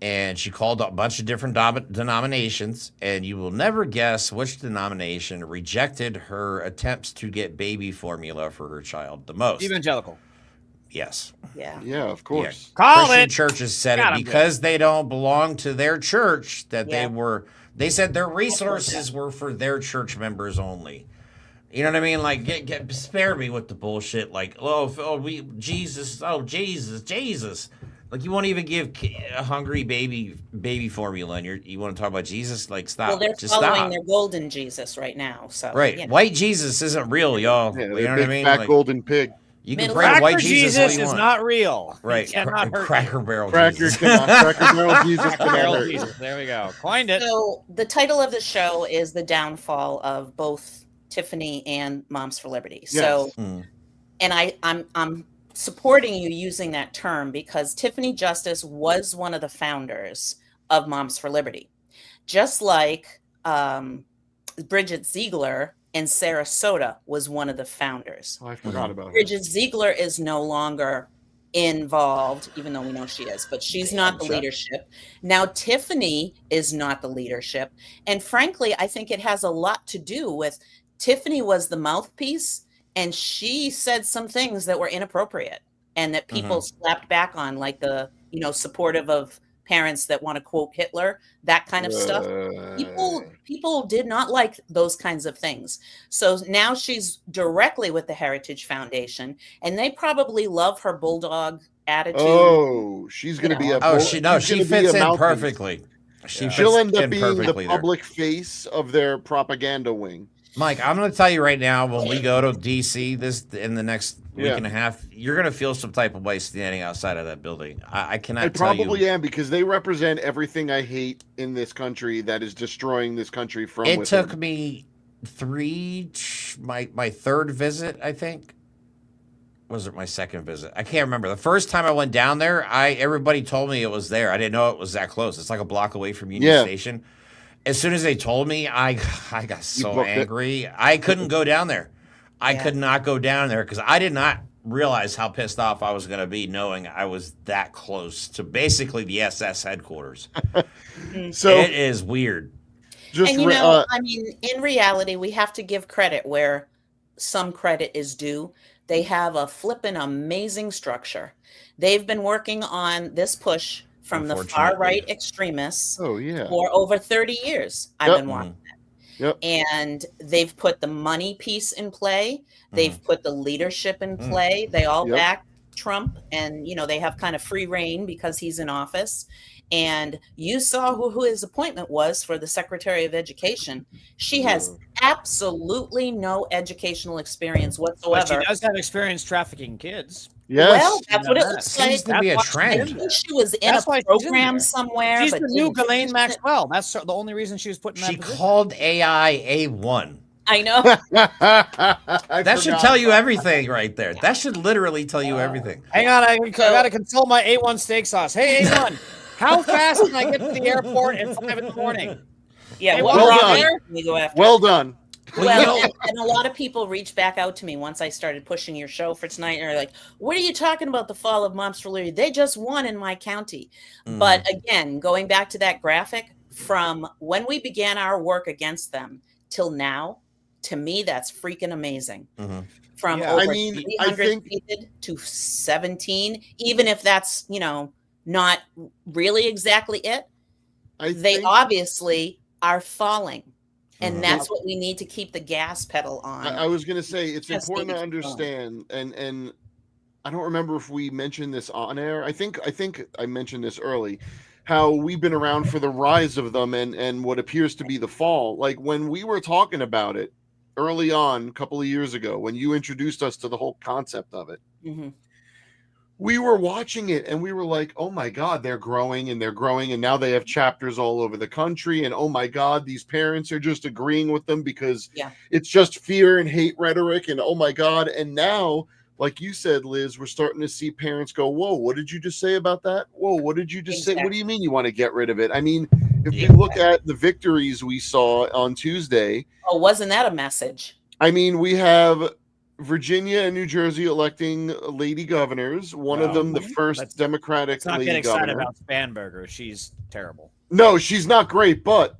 And she called a bunch of different denominations, and you will never guess which denomination rejected her attempts to get baby formula for her child the most. Evangelical. Yes. Yeah. Yeah, of course. Call Christian it. churches said Got it 'em because they don't belong to their church, that Yeah. they said their resources were for their church members only. You know what I mean? Like, spare me with the bullshit. Like, Jesus. Like, you won't even give a hungry baby formula, and you want to talk about Jesus? Like, stop. Well, they're Just following stop. their golden Jesus right now. So Right. you know. White Jesus isn't real, y'all. Yeah, you they're know what I big mean? fat Like, golden pig. you can Middle- bring Cracker white Jesus all Jesus you is want. not real. Right. He cannot hurt Cracker Barrel Cracker Jesus. Cracker Barrel Jesus you. cannot Barrel hurt. Jesus. There we go. Coined it. So the title of the show is "The Downfall of Both Tiffany and Moms for Liberty." So, Hmm. and I'm supporting you using that term because Tiffany Justice was one of the founders of Moms for Liberty, just like Bridget Ziegler in Sarasota was one of the founders. Oh, I forgot about her. Bridget Ziegler is no longer involved, even though we know she is, but she's not the Damn, Chuck. leadership. Now, Tiffany is not the leadership. And frankly, I think it has a lot to do with Tiffany was the mouthpiece, and she said some things that were inappropriate and that people slapped back on, like the, supportive of parents that want to quote Hitler, that kind of stuff. People did not like those kinds of things. So now she's directly with the Heritage Foundation, and they probably love her bulldog attitude. Oh, she's going to be a. Oh, she's she gonna fits be a in mouthpiece. perfectly. She'll end up being the perfectly there. public face of their propaganda wing. Mike, I'm going to tell you right now, when we go to DC in the next week and a half, you're going to feel some type of way standing outside of that building. I cannot I tell you. probably am, because they represent everything I hate in this country that is destroying this country from It within. took me my third visit, I think. Was it my second visit? I can't remember. The first time I went down there, everybody told me it was there. I didn't know it was that close. It's like a block away from Union Station. as soon as they told me, I got so booked it? angry. I couldn't go down there. I Yeah. could not go down there because I did not realize how pissed off I was going to be, knowing I was that close to basically the SS headquarters. So It is weird. just And you know, I mean, in reality, we have to give credit where some credit is due. They have a flippin' amazing structure. They've been working on this push from the far Unfortunately. right extremists oh yeah. for over 30 years. I've Yep. been watching. Yep. And they've put the money piece in play. They've put the leadership in play. They all Yep. back Trump, and you know they have kind of free reign because he's in office. And you saw who his appointment was for the Secretary of Education. She has absolutely no educational experience But whatsoever. she does have experience trafficking kids. Yes. Well, that's what it That looks like. Seems to be a That's why she's trend. in I think she was in That's why a she's in program there. somewhere. She's but the new didn't finish Ghislaine it. Maxwell. That's the only reason she was put in that She position. called AI A1. I know. That should tell you everything right there. That should literally tell you everything. Hang on, I got to consult my A1 steak sauce. Hey, A1, how fast can I get to the airport at 5 in the morning? Yeah, Hey, what well route done. we go after? Well done. Well, and a lot of people reached back out to me once I started pushing your show for tonight, and they're like, "What are you talking about? The fall of Moms for Liberty? They just won in my county." But again, going back to that graphic, from when we began our work against them till now, to me, that's freaking amazing. From Yeah. over I mean, I 300 think- defeated to 17, even if that's not really exactly it, they obviously are falling. And that's what we need to keep the gas pedal on. I was going to say it's Just important to need to keep understand, and I don't remember if we mentioned this on air. I think I mentioned this early, how we've been around for the rise of them and what appears to be the fall. Like when we were talking about it early on, a couple of years ago, when you introduced us to the whole concept of it. Mhm. We were watching it and we were like, oh my God, they're growing and now they have chapters all over the country. And oh my God, these parents are just agreeing with them because it's just fear and hate rhetoric. And oh my God. And now, like you said, Liz, we're starting to see parents go, whoa, what did you just say about that? Whoa, what did you just say? What do you mean you want to get rid of it? I mean, if you look at the victories we saw on Tuesday. Oh, wasn't that a message? I mean, we have Virginia and New Jersey electing lady governors. One of them, the first Democratic Let's not lady get excited governor. about Spanberger. She's terrible. No, she's not great, but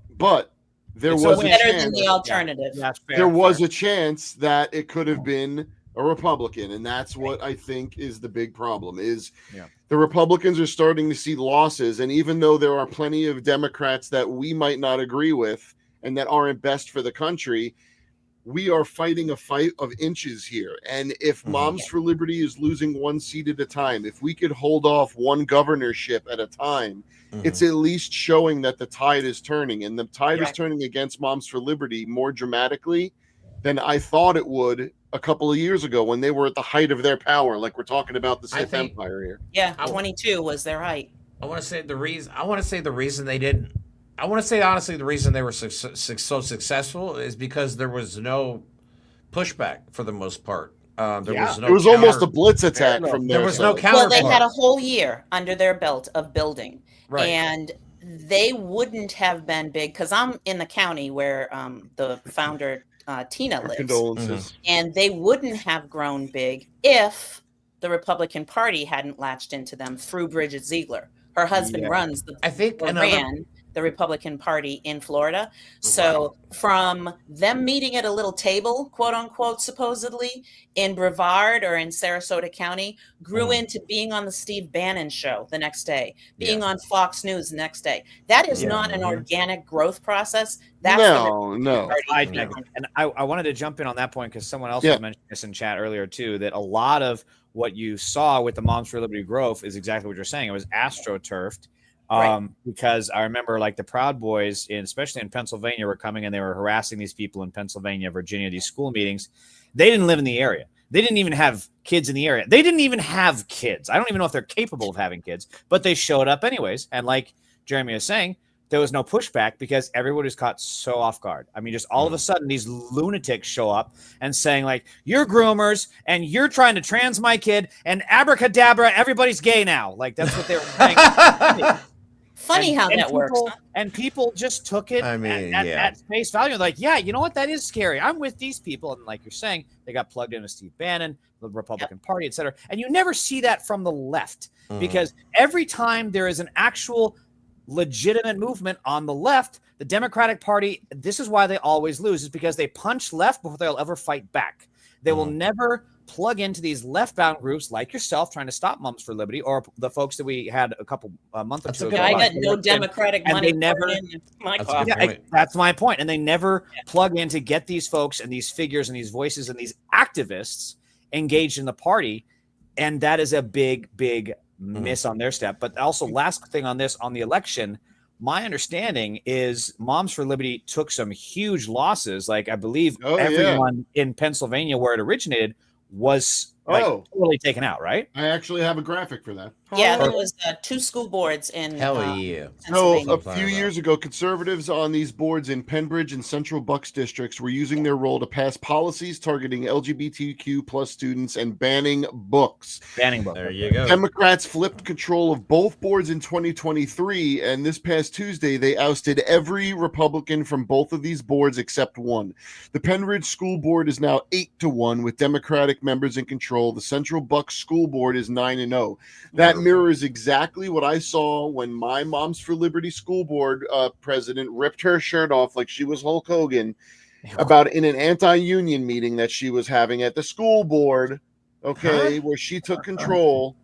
there It's was a Better chance. than the alternative. Yeah, fair, There was fair. a chance that it could have been a Republican, and that's what I think is the big problem. Is the Republicans are starting to see losses, and even though there are plenty of Democrats that we might not agree with and that aren't best for the country, we are fighting a fight of inches here. And if Moms for Liberty is losing one seat at a time, if we could hold off one governorship at a time, it's at least showing that the tide is turning. And the tide is turning against Moms for Liberty more dramatically than I thought it would a couple of years ago when they were at the height of their power. Like we're talking about the Sith Empire here. Yeah, 22 was their height. I want to say the reason they didn't. I want to say honestly, the reason they were so successful is because there was no pushback for the most part. There was no. It was almost a blitz attack from there their was no side. counter. Well, they had a whole year under their belt of building, Right. and they wouldn't have been big because I'm in the county where the founder Tina lives, Condolences. and they wouldn't have grown big if the Republican Party hadn't latched into them through Bridget Ziegler. Her husband runs the Republican Party in Florida. So from them meeting at a little table, quote unquote, supposedly in Brevard or in Sarasota County, grew into being on the Steve Bannon show the next day, being on Fox News the next day. That is not an organic growth process. That's No. And I wanted to jump in on that point because someone else was mentioning this in chat earlier too, that a lot of what you saw with the Moms for Liberty growth is exactly what you're saying. It was astroturfed. Because I remember like the Proud Boys, especially in Pennsylvania, were coming and they were harassing these people in Pennsylvania, Virginia, these school meetings. They didn't live in the area. They didn't even have kids in the area. They didn't even have kids. I don't even know if they're capable of having kids, but they showed up anyways. And like Jeremy was saying, there was no pushback because everybody was caught so off guard. I mean, just all of a sudden, these lunatics show up and saying like, you're groomers and you're trying to trans my kid and abracadabra, everybody's gay now. Like that's what they were saying. Funny how that works. Huh? And people just took it I mean, at face value. Like, yeah, you know what? That is scary. I'm with these people. And like you're saying, they got plugged into Steve Bannon, the Republican Party, et cetera. And you never see that from the left because every time there is an actual legitimate movement on the left, the Democratic Party, this is why they always lose, is because they punch left before they'll ever fight back. They will never plug into these left-bound groups like yourself trying to stop Moms for Liberty or the folks that we had a couple months or two ago. I got no Democratic money. They never, in my coffee. that's my point. And they never plug in to get these folks and these figures and these voices and these activists engaged in the party. And that is a big, big miss on their step. But also, last thing on this, on the election, my understanding is Moms for Liberty took some huge losses. Like, I believe everyone in Pennsylvania where it originated was totally taken out, right? I actually have a graphic for that. Yeah, there was 2 school boards in So a few years ago, conservatives on these boards in Pembridge and Central Bucks districts were using their role to pass policies targeting LGBTQ plus students and banning books. There you go. Democrats flipped control of both boards in 2023, and this past Tuesday, they ousted every Republican from both of these boards except one. The Pembridge School Board is now 8-1 with Democratic members in control. The Central Bucks School Board is 9-0. That mirrors exactly what I saw when my Moms for Liberty school board president ripped her shirt off like she was Hulk Hogan about in an anti-union meeting that she was having at the school board, where she took control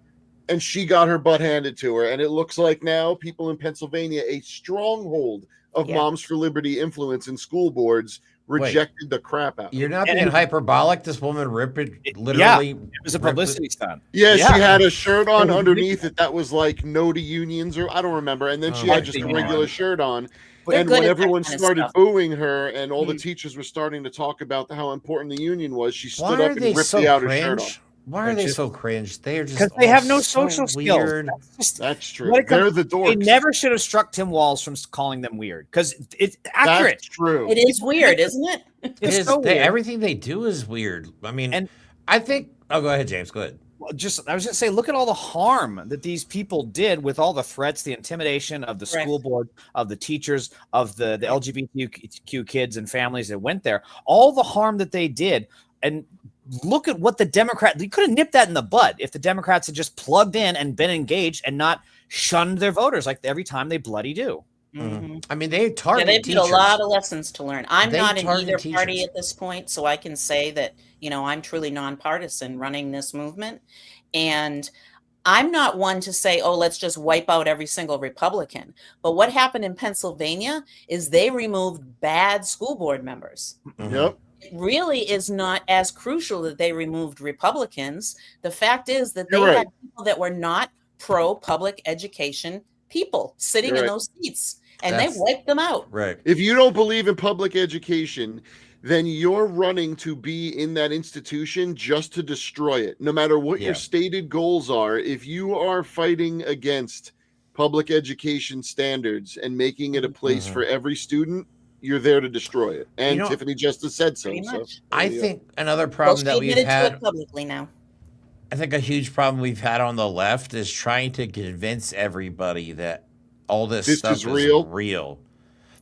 and she got her butt handed to her. And it looks like now people in Pennsylvania, a stronghold of Moms for Liberty influence in school boards, rejected the crap out. You're not being hyperbolic. This woman ripped it literally. It was a publicity stunt. Yeah, she had a shirt on underneath it that was like no to unions, or I don't remember. And then she had just a regular shirt on. And when everyone started booing her and all the teachers were starting to talk about how important the union was, she stood up and ripped the outer shirt off. Why are they so cringe? They are just because they have no social skills. That's true. They're the dorks. They never should have struck Tim Walz from calling them weird because it's accurate. That's true. It is weird, isn't it? It's so weird. Everything they do is weird. I mean, and I think. Oh, go ahead, James. Go ahead. Well, I was just going to say, look at all the harm that these people did with all the threats, the intimidation of the school board, of the teachers, of the LGBTQ kids and families that went there. All the harm that they did, and look at what the Democrats, you could have nipped that in the bud if the Democrats had just plugged in and been engaged and not shunned their voters like every time they bloody do. I mean, they target they've teachers. got a lot of lessons to learn. I'm not in either party at this point, so I can say that, I'm truly nonpartisan running this movement. And I'm not one to say, oh, let's just wipe out every single Republican. But what happened in Pennsylvania is they removed bad school board members. Yep. It really is not as crucial that they removed Republicans. The fact is that they had people that were not pro-public education people sitting in those seats, and they wiped them out. Right. If you don't believe in public education, then you're running to be in that institution just to destroy it. No matter what your stated goals are, if you are fighting against public education standards and making it a place for every student, you're there to destroy it. And Tiffany Justice said so. I think another problem that we've had publicly now. I think a huge problem we've had on the left is trying to convince everybody that all this stuff is real.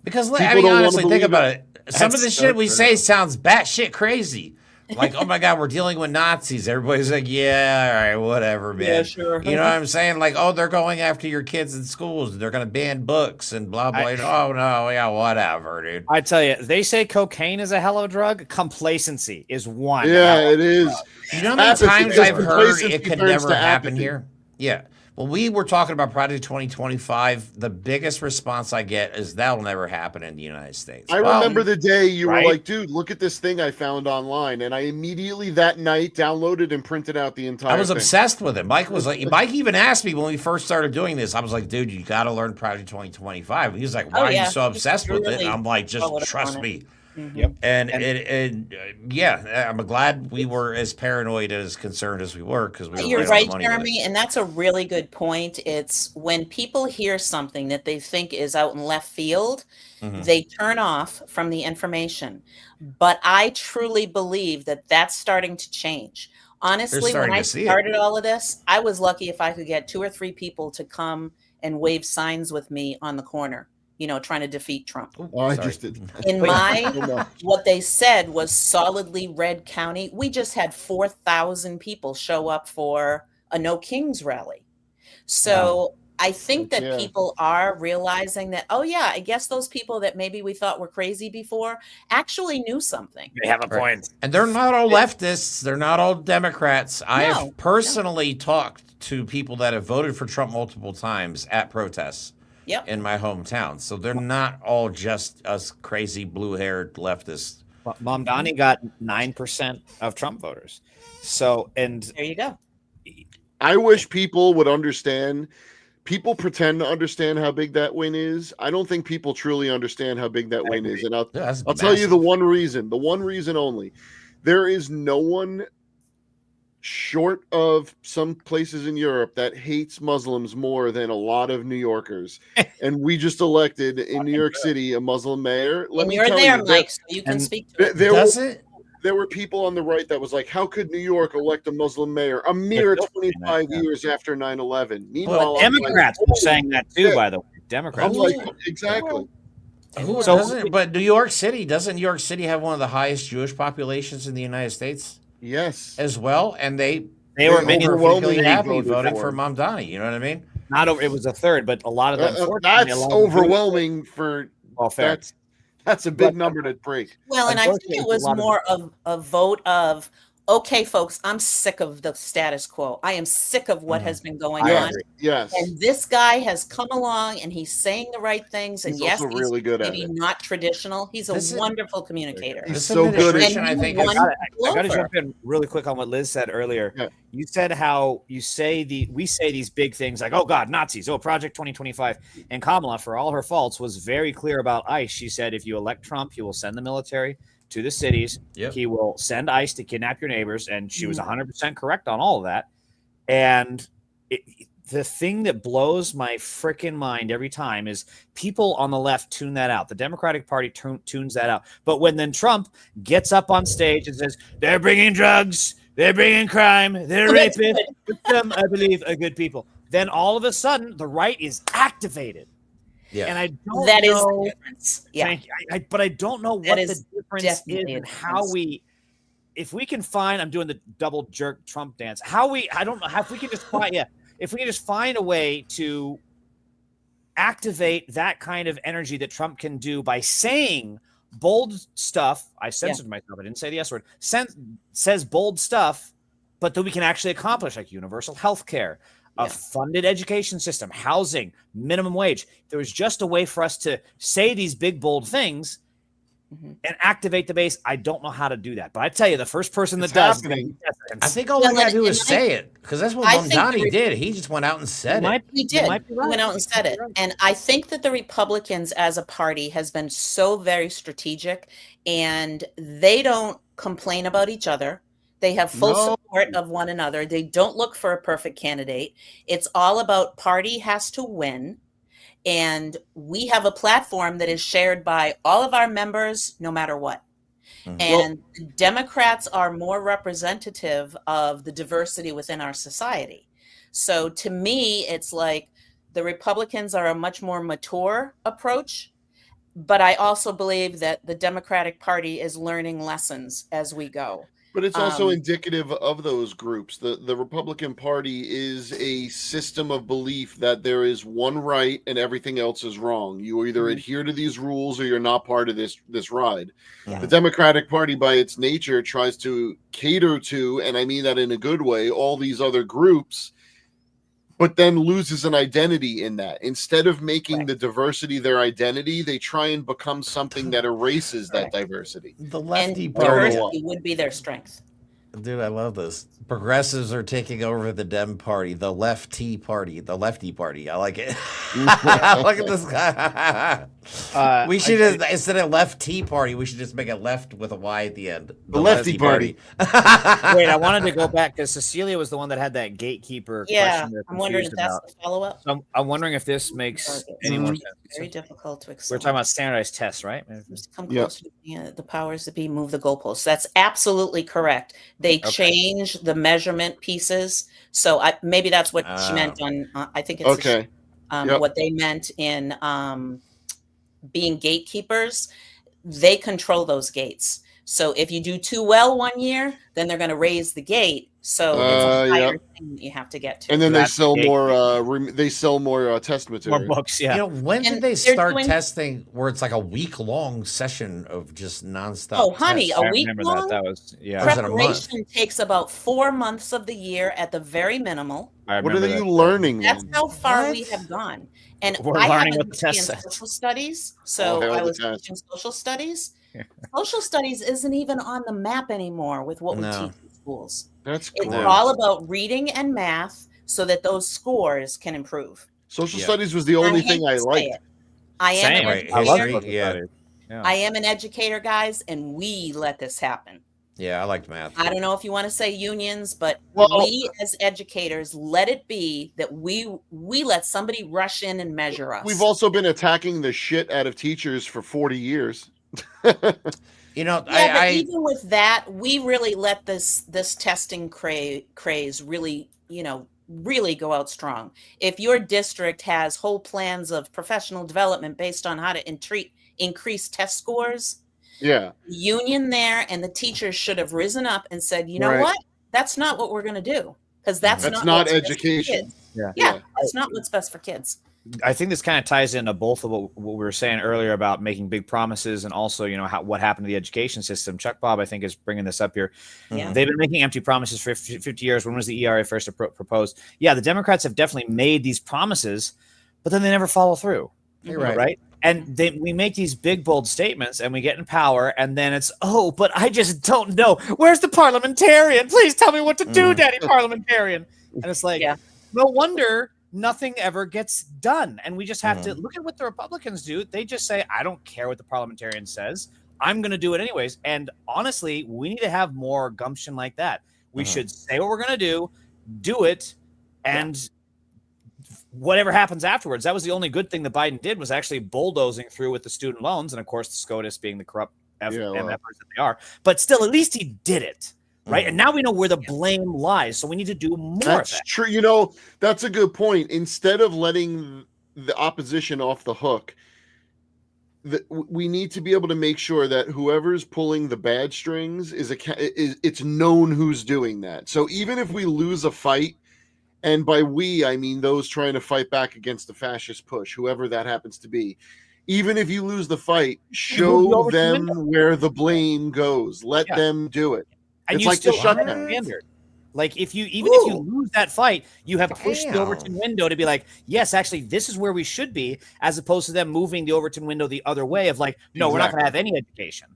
Because I mean, honestly, think about it. Some of the shit we say sounds batshit crazy. Like, oh my God, we're dealing with Nazis. Everybody's like, yeah, all right, whatever, man. Yeah, sure. You know what I'm saying? Like, oh, they're going after your kids in schools. They're going to ban books and blah, blah. Oh, no, yeah, whatever, dude. I tell you, they say cocaine is a hell of a drug. Complacency is one. Yeah, it is. You know how many times I've heard it could never happen here? Yeah. When we were talking about Project 2025, the biggest response I get is that'll never happen in the United States. I remember the day you were like, dude, look at this thing I found online. And I immediately that night downloaded and printed out the entire thing. I was obsessed with it. Mike was like, Mike even asked me when we first started doing this. I was like, dude, you got to learn Project 2025. He was like, why are you so obsessed with it? And I'm like, just trust me. Yep. And I'm glad we were as paranoid as concerned as we were because we were You're right, Jeremy, and that's a really good point. It's when people hear something that they think is out in left field, they turn off from the information. But I truly believe that that's starting to change. Honestly, when I started all of this, I was lucky if I could get 2 or 3 people to come and wave signs with me on the corner, trying to defeat Trump. Oh, I Sorry. just did. In what they said was solidly red county. We just had 4,000 people show up for a No Kings rally. So I think that people are realizing that, oh yeah, I guess those people that maybe we thought were crazy before actually knew something. They have a point. And they're not all leftists. They're not all Democrats. I No, have personally talked to people that have voted for Trump multiple times at protests in my hometown. So they're not all just us crazy blue-haired leftists. Mamdani got 9% of Trump voters. So, and there you go. I wish people would understand. People pretend to understand how big that win is. I don't think people truly understand how big that win is. And I'll tell you the one reason only. There is no one short of some places in Europe that hates Muslims more than a lot of New Yorkers. And we just elected in New York City a Muslim mayor. And you're there, Mike, so you can speak to it. There were people on the right that was like, how could New York elect a Muslim mayor a mere 25 years after 9/11? Meanwhile, Democrats were saying that too, by the way. Democrats. Exactly. But New York City, doesn't New York City have one of the highest Jewish populations in the United States? Yes. As well. And they were overwhelmingly happy voting for Mamdani. You know what I mean? It was a third, but a lot of them. That's overwhelming for. Well, fair. That's a big number to break. Well, and I think it was more of a vote of, okay, folks, I'm sick of the status quo. I am sick of what has been going on. Yes. And this guy has come along and he's saying the right things. And he's really good at maybe it. Not traditional. He's a wonderful communicator. He's so good at it. I think I got to jump in really quick on what Liz said earlier. Yeah. You said how we say these big things like, oh God, Nazis, Project 2025. And Kamala, for all her faults, was very clear about ICE. She said, if you elect Trump, he will send the military to the cities. Yep. He will send ICE to kidnap your neighbors. And she was 100% correct on all of that. And the thing that blows my freaking mind every time is people on the left tune that out. The Democratic Party tunes that out. But when then Trump gets up on stage and says, they're bringing drugs, they're bringing crime, they're rapists, some, I believe, are good people. Then all of a sudden, the right is activated. Yeah. And I don't that know. Is the difference. Yeah. But I don't know what the difference is and how if we can find, I'm doing the double jerk Trump dance. I don't know if we can just find, if we can just find a way to activate that kind of energy that Trump can do by saying bold stuff. I censored myself. I didn't say the S word. Says bold stuff, but that we can actually accomplish, like universal health care, a funded education system, housing, minimum wage. There was just a way for us to say these big, bold things and activate the base. I don't know how to do that. But I tell you, the first person that does. I think all I got to do is say it, because that's what Mamdani did. He just went out and said it. He did. He went out and said it. And I think that the Republicans as a party has been so very strategic, and they don't complain about each other. They have full support of one another. They don't look for a perfect candidate. It's all about party has to win. And we have a platform that is shared by all of our members, no matter what. And Democrats are more representative of the diversity within our society. So to me, it's like the Republicans are a much more mature approach. But I also believe that the Democratic Party is learning lessons as we go. But it's also indicative of those groups. The Republican Party is a system of belief that there is one right and everything else is wrong. You either adhere to these rules or you're not part of this ride. The Democratic Party, by its nature, tries to cater to, and I mean that in a good way, all these other groups, but then loses an identity in that. Instead of making the diversity their identity, they try and become something that erases that diversity. The lefty party would be their strength. Dude, I love this. Progressives are taking over the Dem party, the lefty party, the lefty party. I like it. Look at this guy. We should, instead of left tea party, we should just make it left with a Y at the end. The lefty party. Wait, I wanted to go back because Cecilia was the one that had that gatekeeper question. I'm wondering if that's the follow-up. So I'm wondering if this makes any more sense. Very difficult to explain. We're talking about standardized tests, right? Just come closer to the powers that be, move the goalposts. That's absolutely correct. They change the measurement pieces. So maybe that's what she meant on, I think it's Yep. What they meant in being gatekeepers, they control those gates. So if you do too well one year, then they're going to raise the gate. So it's a higher thing that you have to get to. And then they That's sell big. more test More material. books, yeah. You know, when And did they they're start doing- testing where it's like a week-long session of just nonstop? Oh, honey, tests? a I week remember long? that. That was, yeah. Or is it a month? Preparation takes about 4 months of the year at the very minimal. I What remember are that. you learning? That's then? how far we What? have gone. And We're I learning happen what the to be test in says. social studies, Oh, so hell I the was test. teaching social studies. Social studies isn't even on the map anymore with what we No. teach in schools. That's It's gross. all about reading and math so that those scores can improve. Social Yeah. studies was the only I hate thing I to say liked. it. I am Same. an Right, I love history, social yeah. studies. Yeah. I am an educator, guys, and we let this happen. Yeah, I liked math. I don't know if you want to say unions, but Well- we as educators let it be that we let somebody rush in and measure us. We've also been attacking the shit out of teachers for 40 years. You know, yeah, but I even with that, we really let this testing craze really, really go out strong. If your district has whole plans of professional development based on how to increase test scores, Yeah. the union there and the teachers should have risen up and said, you know Right. what? That's not what we're going to do, because that's That's not not what's best for education. kids. Yeah. Yeah, that's not what's best for kids. I think this kind of ties into both of what we were saying earlier about making big promises and also, what happened to the education system. Chuck Bob, I think, is bringing this up here. Yeah. They've been making empty promises for 50 years. When was the ERA first proposed? Yeah, the Democrats have definitely made these promises, but then they never follow through. You're right. Right? And we make these big, bold statements and we get in power, and then it's, oh, but I just don't know. Where's the parliamentarian? Please tell me what to do, Daddy Parliamentarian. And it's like, Yeah. no wonder nothing ever gets done. And we just have to look at what the Republicans do. They just say, I don't care what the parliamentarian says. I'm going to do it anyways. And honestly, we need to have more gumption like that. We should say what we're going to do it, and whatever happens afterwards. That was the only good thing that Biden did, was actually bulldozing through with the student loans. And of course, the SCOTUS being the corrupt MFers that they are. But still, at least he did it. Right. And now we know where the blame lies. So we need to do more That's of that. true. That's a good point. Instead of letting the opposition off the hook, we need to be able to make sure that whoever's pulling the bad strings it's known who's doing that. So even if we lose a fight, and by we, I mean those trying to fight back against the fascist push, whoever that happens to be, even if you lose the fight, show them where the blame goes. Let them do it. And it's you like the still honor shutdown. the standard. Like if you lose that fight, you have pushed the Overton window to be like, yes, actually, this is where we should be, as opposed to them moving the Overton window the other way of like, no, we're not going to have any education.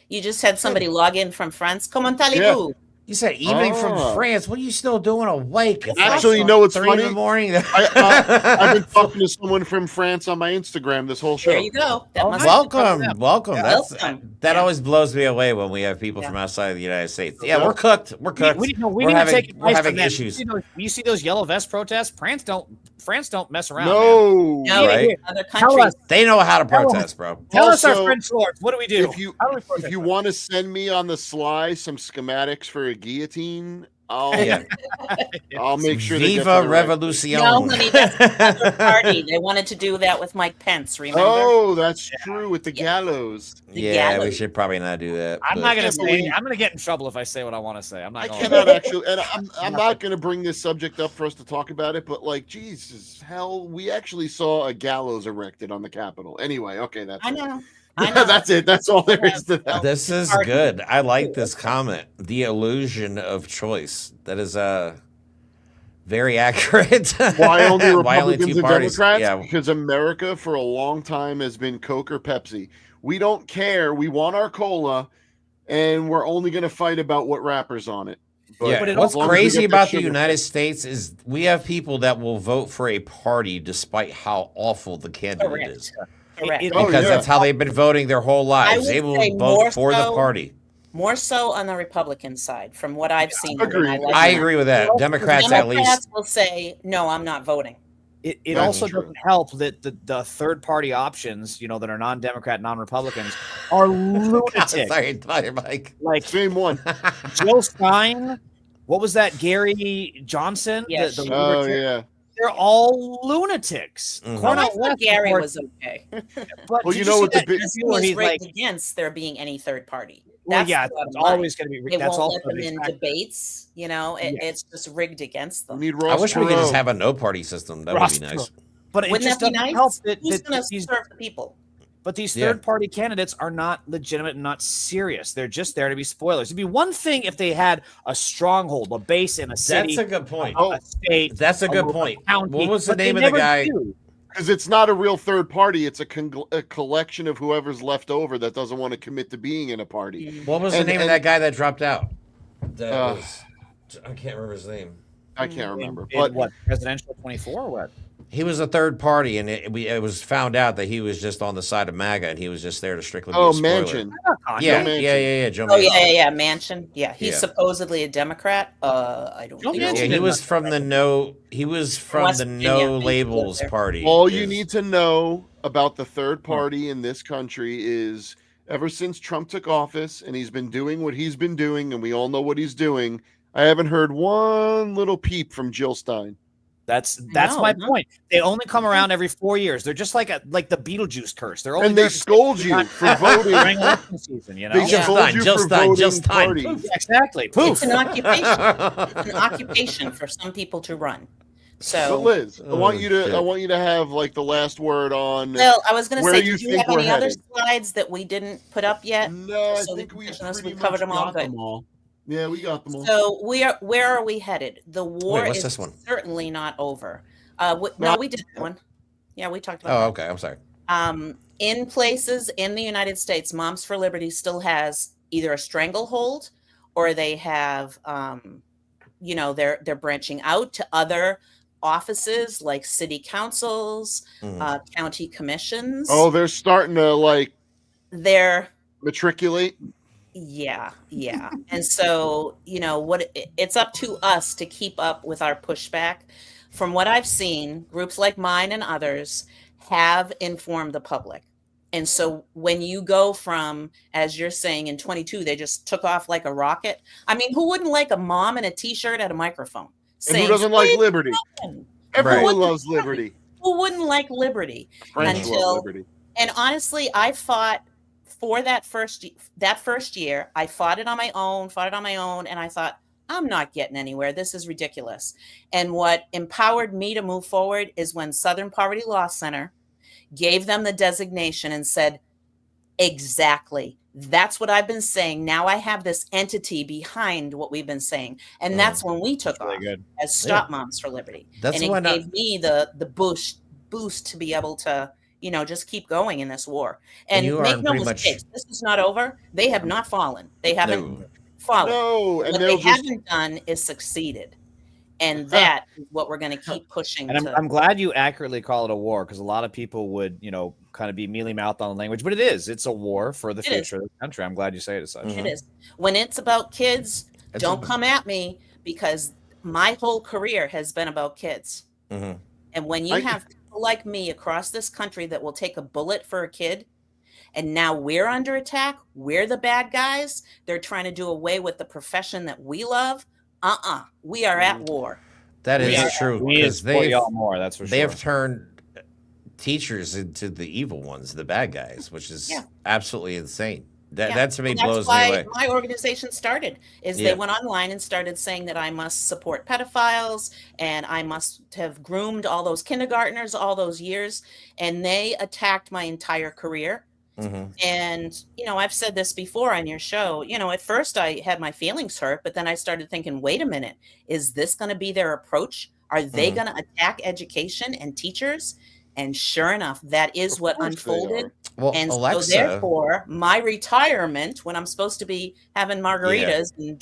You just had somebody log in from France. Comment allez-vous? You said evening from France. What are you still doing awake? It's Actually, like you know what's 3 funny? in the morning. I've been talking to someone from France on my Instagram this whole show. There you go. That must welcome. Yeah. That always blows me away when we have people from outside of the United States. Yeah, we're cooked. We're cooked. We we're need having, to take advice we're having from them. issues. You see those yellow vest protests? France don't mess around. No, No, Right? other Tell countries. us, They know how to protest, bro. tell us our Also, French lords. What do we do? if you How do we protest? if you want to send me on the sly some schematics for a guillotine, I'll Yeah. I'll make sure they get Viva to the right- Revolution. No, honey, that's another party. They wanted to do that with Mike Pence, remember? Oh, that's true with the gallows. Yeah, we gallows. should probably not do that. I'm but- not gonna Yeah, say. but we- I'm gonna get in trouble if I say what I want to say. I'm not I going. cannot actually, and I'm not going to bring this subject up for us to talk about it, but like, Jesus, hell, we actually saw a gallows erected on the Capitol. Anyway, okay, that's I it. know. I know. That's it. That's all there is to that. This is good. I like this comment. The illusion of choice. That is very accurate. Why only Why only Republicans two and parties? Democrats? Yeah. Because America for a long time has been Coke or Pepsi. We don't care. We want our cola, and we're only going to fight about what wrapper's on it. Yeah. But it What's as long as we crazy get that about the sugar United free. States is we have people that will vote for a party despite how awful the candidate Correct. is. Correct. Oh, Because yeah. that's how they've been voting their whole lives. would They will say vote more for the so- party. More so on the Republican side, from what I've seen. Agreed. I agree with that. Democrats at least. Democrats will say, no, I'm not voting. It That's also true. doesn't help that the third party options, that are non-Democrat, non-Republicans, are lunatic. Sorry, Mike. Like Same one. Jill Stein. What was that? Gary Johnson. Yes. The Oh, libertarian- yeah. they're all lunatics. Mhm. Well, I Cornell thought West Gary supports- was okay. But Well, did you know see what the that big- interview where He's he's rigged like, against there being any third party. well, That's yeah, the bottom it's line. always going to be. They That's won't also let them the in fact- debates. You know, Yes. it's just rigged against We them. need I Ross wish we could just Perot. have a no party system. That Ross would be nice. But it Wouldn't just that be doesn't nice? help Who's that going to these serve the people? But these Yeah. third-party candidates are not legitimate and not serious. They're just there to be spoilers. It'd be one thing if they had a stronghold, a base in a city, That's a good point. a state. That's a good local point. county, What was the but they name of the never guy? do. Because it's not a real third party. It's a collection of whoever's left over that doesn't want to commit to being in a party. What was the And- name of and- that guy that dropped out? That Uh, was, I can't remember his name. I can't remember. In But what, presidential 24 or what? He was a third party, and it was found out that he was just on the side of MAGA, and he was just there to strictly be oh, a spoiler. Manchin. Yeah, Joe yeah, Manchin. Joe Oh Manchin. yeah, Mansion. Yeah, he's Yeah. supposedly a Democrat. I don't Joe think Yeah, so. Manchin he was from the no. He was from West the Virginia, no I think he labels lived there. party. All you is- need to know about the third party in this country is ever since Trump took office and he's been doing what he's been doing, and we all know what he's doing, I haven't heard one little peep from Jill Stein. That's know, my huh? point. They only come around every 4 years. They're just like the Beetlejuice curse. They're only And they there scold you for voting. during election season. You know, They Yeah. scold you Jill for Stein, voting Jill Stein. party. Poof. Yeah, exactly. It's Poof. an occupation. It's an occupation for some people to run. So So, Liz, I want Oh, you to shit. I want you to have like the last word on. well, I was going to Where say, you did you think have any we're other headed? slides that we didn't put up yet? No, I So think the we commissioners, pretty we covered much them all. got Good. them all. Yeah, we got them all. So where are we headed? The war Wait, what's is this one? certainly not over. No, No. we did that one. Yeah, we talked about Oh, that. okay. I'm sorry. In places in the United States, Moms for Liberty still has either a stranglehold or they have, they're branching out to other offices like city councils, Mhm. county commissions. Oh, they're starting to like They're matriculate. yeah. And so, it's up to us to keep up with our pushback. From what I've seen, groups like mine and others have informed the public. And so when you go from, as you're saying, in 22, they just took off like a rocket. I mean, who wouldn't like a mom in a t-shirt at a microphone? And who doesn't like "Free liberty? Britain." Everyone Right. loves liberty. Who wouldn't like liberty? French Until- love liberty. And honestly, I fought for that first year. I fought it on my own, and I thought, I'm not getting anywhere. This is ridiculous. And what empowered me to move forward is when Southern Poverty Law Center gave them the designation and said, exactly, that's what I've been saying. Now I have this entity behind what we've been saying. And that's when we took Really off good. as Stop Moms for Liberty. That's and why it not- gave me the boost to be able to, just keep going in this war. And you are make no pretty much- mistakes, this is not over. They have not fallen. They haven't No. fallen. No, and What they they'll just haven't done is succeeded. And that is what we're going to keep pushing. And I'm glad you accurately call it a war, because a lot of people would, kind of be mealy mouthed on the language, but it's a war for the It is. future of the country. I'm glad you say it as such. Mhm. It is. When it's about kids, It's don't a- come at me, because my whole career has been about kids. Mhm. And when you I- have people like me across this country that will take a bullet for a kid, and now we're under attack, we're the bad guys, they're trying to do away with the profession that we love. We are at war. That We is are- true We need to because support y'all more. That's for they sure. have turned teachers into the evil ones, the bad guys, which is Yeah. absolutely insane. That Yeah. that to me And that's blows me why away. my organization started, is Yeah. they went online and started saying that I must support pedophiles and I must have groomed all those kindergartners all those years. And they attacked my entire career. Mhm. And, I've said this before on your show, at first I had my feelings hurt, but then I started thinking, wait a minute, is this going to be their approach? Are they Mhm. going to attack education and teachers? And sure enough, that is Of what course they unfolded. are. Well, And Alexa, so therefore, my retirement, when I'm supposed to be having margaritas and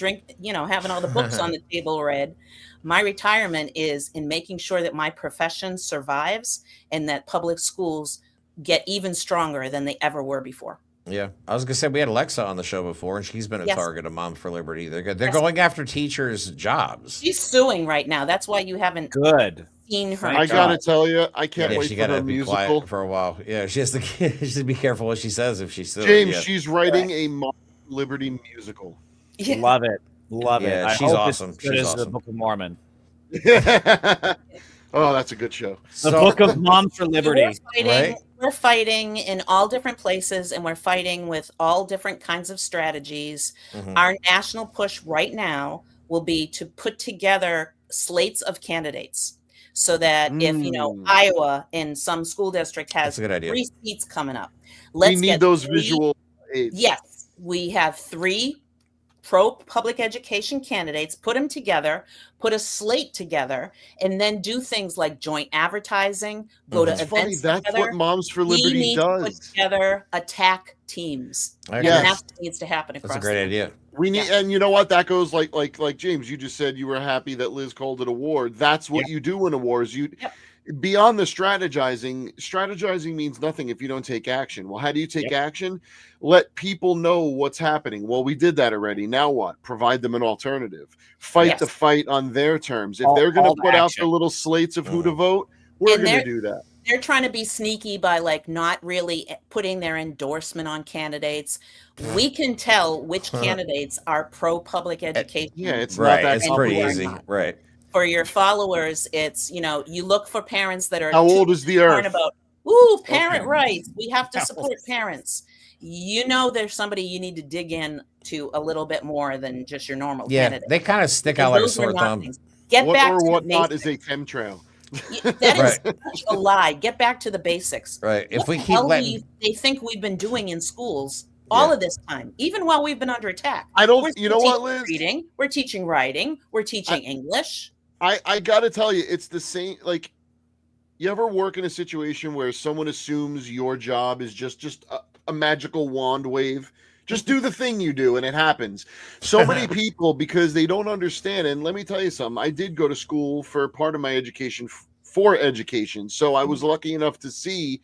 having all the books on the table read, my retirement is in making sure that my profession survives and that public schools get even stronger than they ever were before. yeah, I was gonna say we had Alexa on the show before, and she's been a Yes. target of Moms for Liberty. They're Yes. going after teachers' jobs. She's suing right now. That's why you haven't Good. seen her. Thank I God. gotta tell you, I can't Yeah, wait she for gotta her be musical. quiet for a while. Yeah, she has to she has to be careful what she says if she's still. James, Yeah. she's writing a Mom Liberty musical. Yeah. Love it. Love it. Yeah, I she's hope awesome. It's as good She's as the awesome. Book of Mormon. Oh, that's a good show. The Book of Moms for Liberty. Right. We're fighting in all different places, and we're fighting with all different kinds of strategies. Mhm. Our national push right now will be to put together slates of candidates so that if, Iowa in some school district has That's a good idea. 3 seats coming up, We let's need get those 3 visual aids. Yes, we have 3 pro public education candidates, put them together, put a slate together, and then do things like joint advertising, go to It's funny. events That's together. what Moms for We Liberty need to put does. together attack teams. I And agree. Yes. that's what needs to happen across That's a great the idea. We need, and you know what? That goes like James. You just said you were happy that Liz called it a war. That's what you do in a war. Is you beyond the strategizing. Strategizing means nothing if you don't take action. Well, how do you take action? Let people know what's happening. Well, we did that already. Now what? Provide them an alternative. Fight the fight on their terms. If they're going to put out the little slates of who to vote, we're going to do that. They're trying to be sneaky by like not really putting their endorsement on candidates. We can tell which candidates are pro public education. Yeah, it's Right. not that It's pretty complicated. easy. Right. For your followers, it's, you look for parents that are How old is the earth? about parent rights. We have to support parents. There's somebody you need to dig in to a little bit more than just your normal candidate. They kind of stick out like a sore thumb. Get What back or to what the not is basics. a chemtrail. That is such a lie. Get back to the basics. Right. If What we the keep hell letting, they think we've been doing in schools all of this time, even while we've been under attack. I don't. We're You know what, teaching Liz? reading, we're teaching writing, we're teaching English. I got to tell you, it's the same. Like, you ever work in a situation where someone assumes your job is just a magical wand wave? Just do the thing you do and it happens. So many people, because they don't understand. And let me tell you something. I did go to school for part of my education for education. So I was lucky enough to see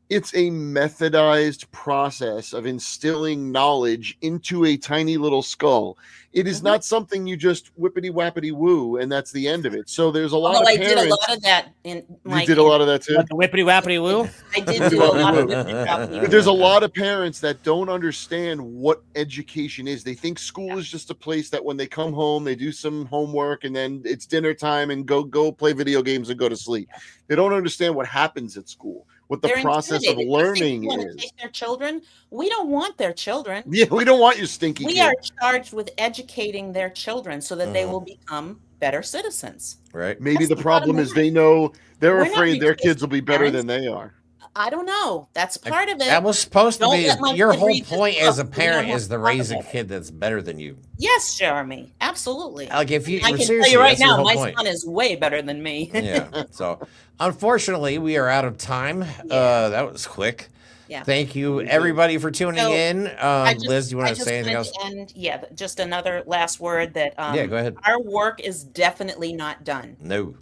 it's a methodized process of instilling knowledge into a tiny little skull. It is not something you just whippity wappity woo and that's the end of it. So there's a lot of I parents. did a lot of that in my. You did a lot of that too. What, the whippity wappity woo? I did do a lot of whippity But there's a lot of parents that don't understand what education is. They think school is just a place that when they come home, they do some homework and then it's dinner time and go play video games and go to sleep. They don't understand what happens at school, what the process of learning is. Take their children. We don't want their children. Yeah, we don't want your stinky We kid. are charged with educating their children so that they will become better citizens. right. Maybe That's the the problem bottom is they know they're We're not afraid their replacing kids will be better parents. than they are. I don't know. That's part of it. That was supposed to Don't be let my your kid whole read this point as a book. We don't parent have is to to talk raise a about it. kid that's better than you. Yes, Jeremy. Absolutely. Like if you I can tell seriously, you right that's your now, whole my point. son is way better than me. Yeah. So unfortunately, we are out of time. That was quick. Yeah. Thank you, everybody, for tuning So, in. Liz, do you want I to just say anything wanted else? to end, just another last word that Yeah, go ahead. our work is definitely not done. No.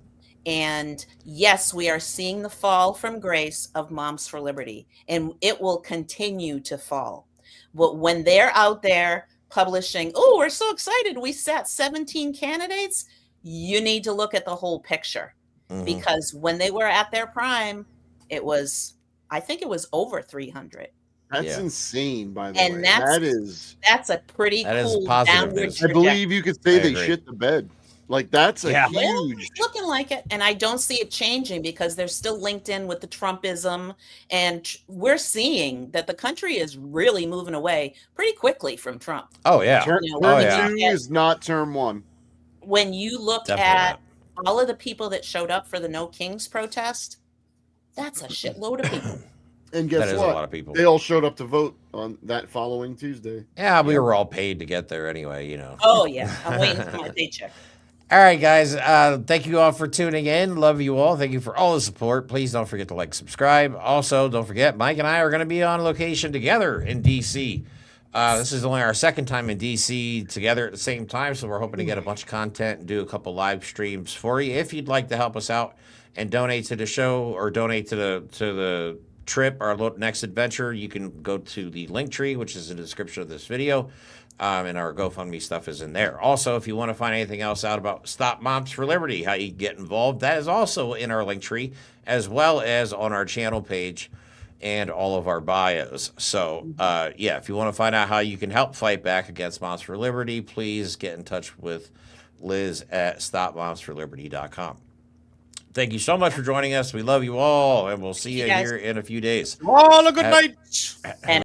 And yes, we are seeing the fall from grace of Moms for Liberty, and it will continue to fall. But when they're out there publishing, oh, we're so excited, we sat 17 candidates, you need to look at the whole picture. Mhm. Because when they were at their prime, I think it was over 300. That's insane, by the And way. that's a pretty That is cool positive downward news. I believe you could say I they agree. shit the bed. Like that's a Well, huge. it's looking like it, and I don't see it changing because they're still linked in with the Trumpism, and we're seeing that the country is really moving away pretty quickly from Trump. Oh yeah. Term You know, Oh, when yeah. you two get- is not term one. When you look Definitely at all of the people that showed up for the No Kings protest, that's a shitload of people. And That guess is what? a lot of people. They all showed up to vote on that following Tuesday. Yeah, we were all paid to get there anyway, you know. Oh yeah, I'm waiting for my paycheck. All right, guys. Thank you all for tuning in. Love you all. Thank you for all the support. Please don't forget to like, subscribe. Also, don't forget, Mike and I are going to be on location together in D.C. This is only our second time in D.C. together at the same time, so we're hoping to get a bunch of content and do a couple live streams for you. If you'd like to help us out and donate to the show or donate to the trip, our next adventure, you can go to the link tree, which is in the description of this video. And our GoFundMe stuff is in there. Also, if you want to find anything else out about Stop Moms for Liberty, how you get involved, that is also in our link tree, as well as on our channel page and all of our bios. So, if you want to find out how you can help fight back against Moms for Liberty, please get in touch with Liz at stopmomsforliberty.com. Thank you so much for joining us. We love you all, and we'll see you you guys. here in a few days. All a good Have- night. And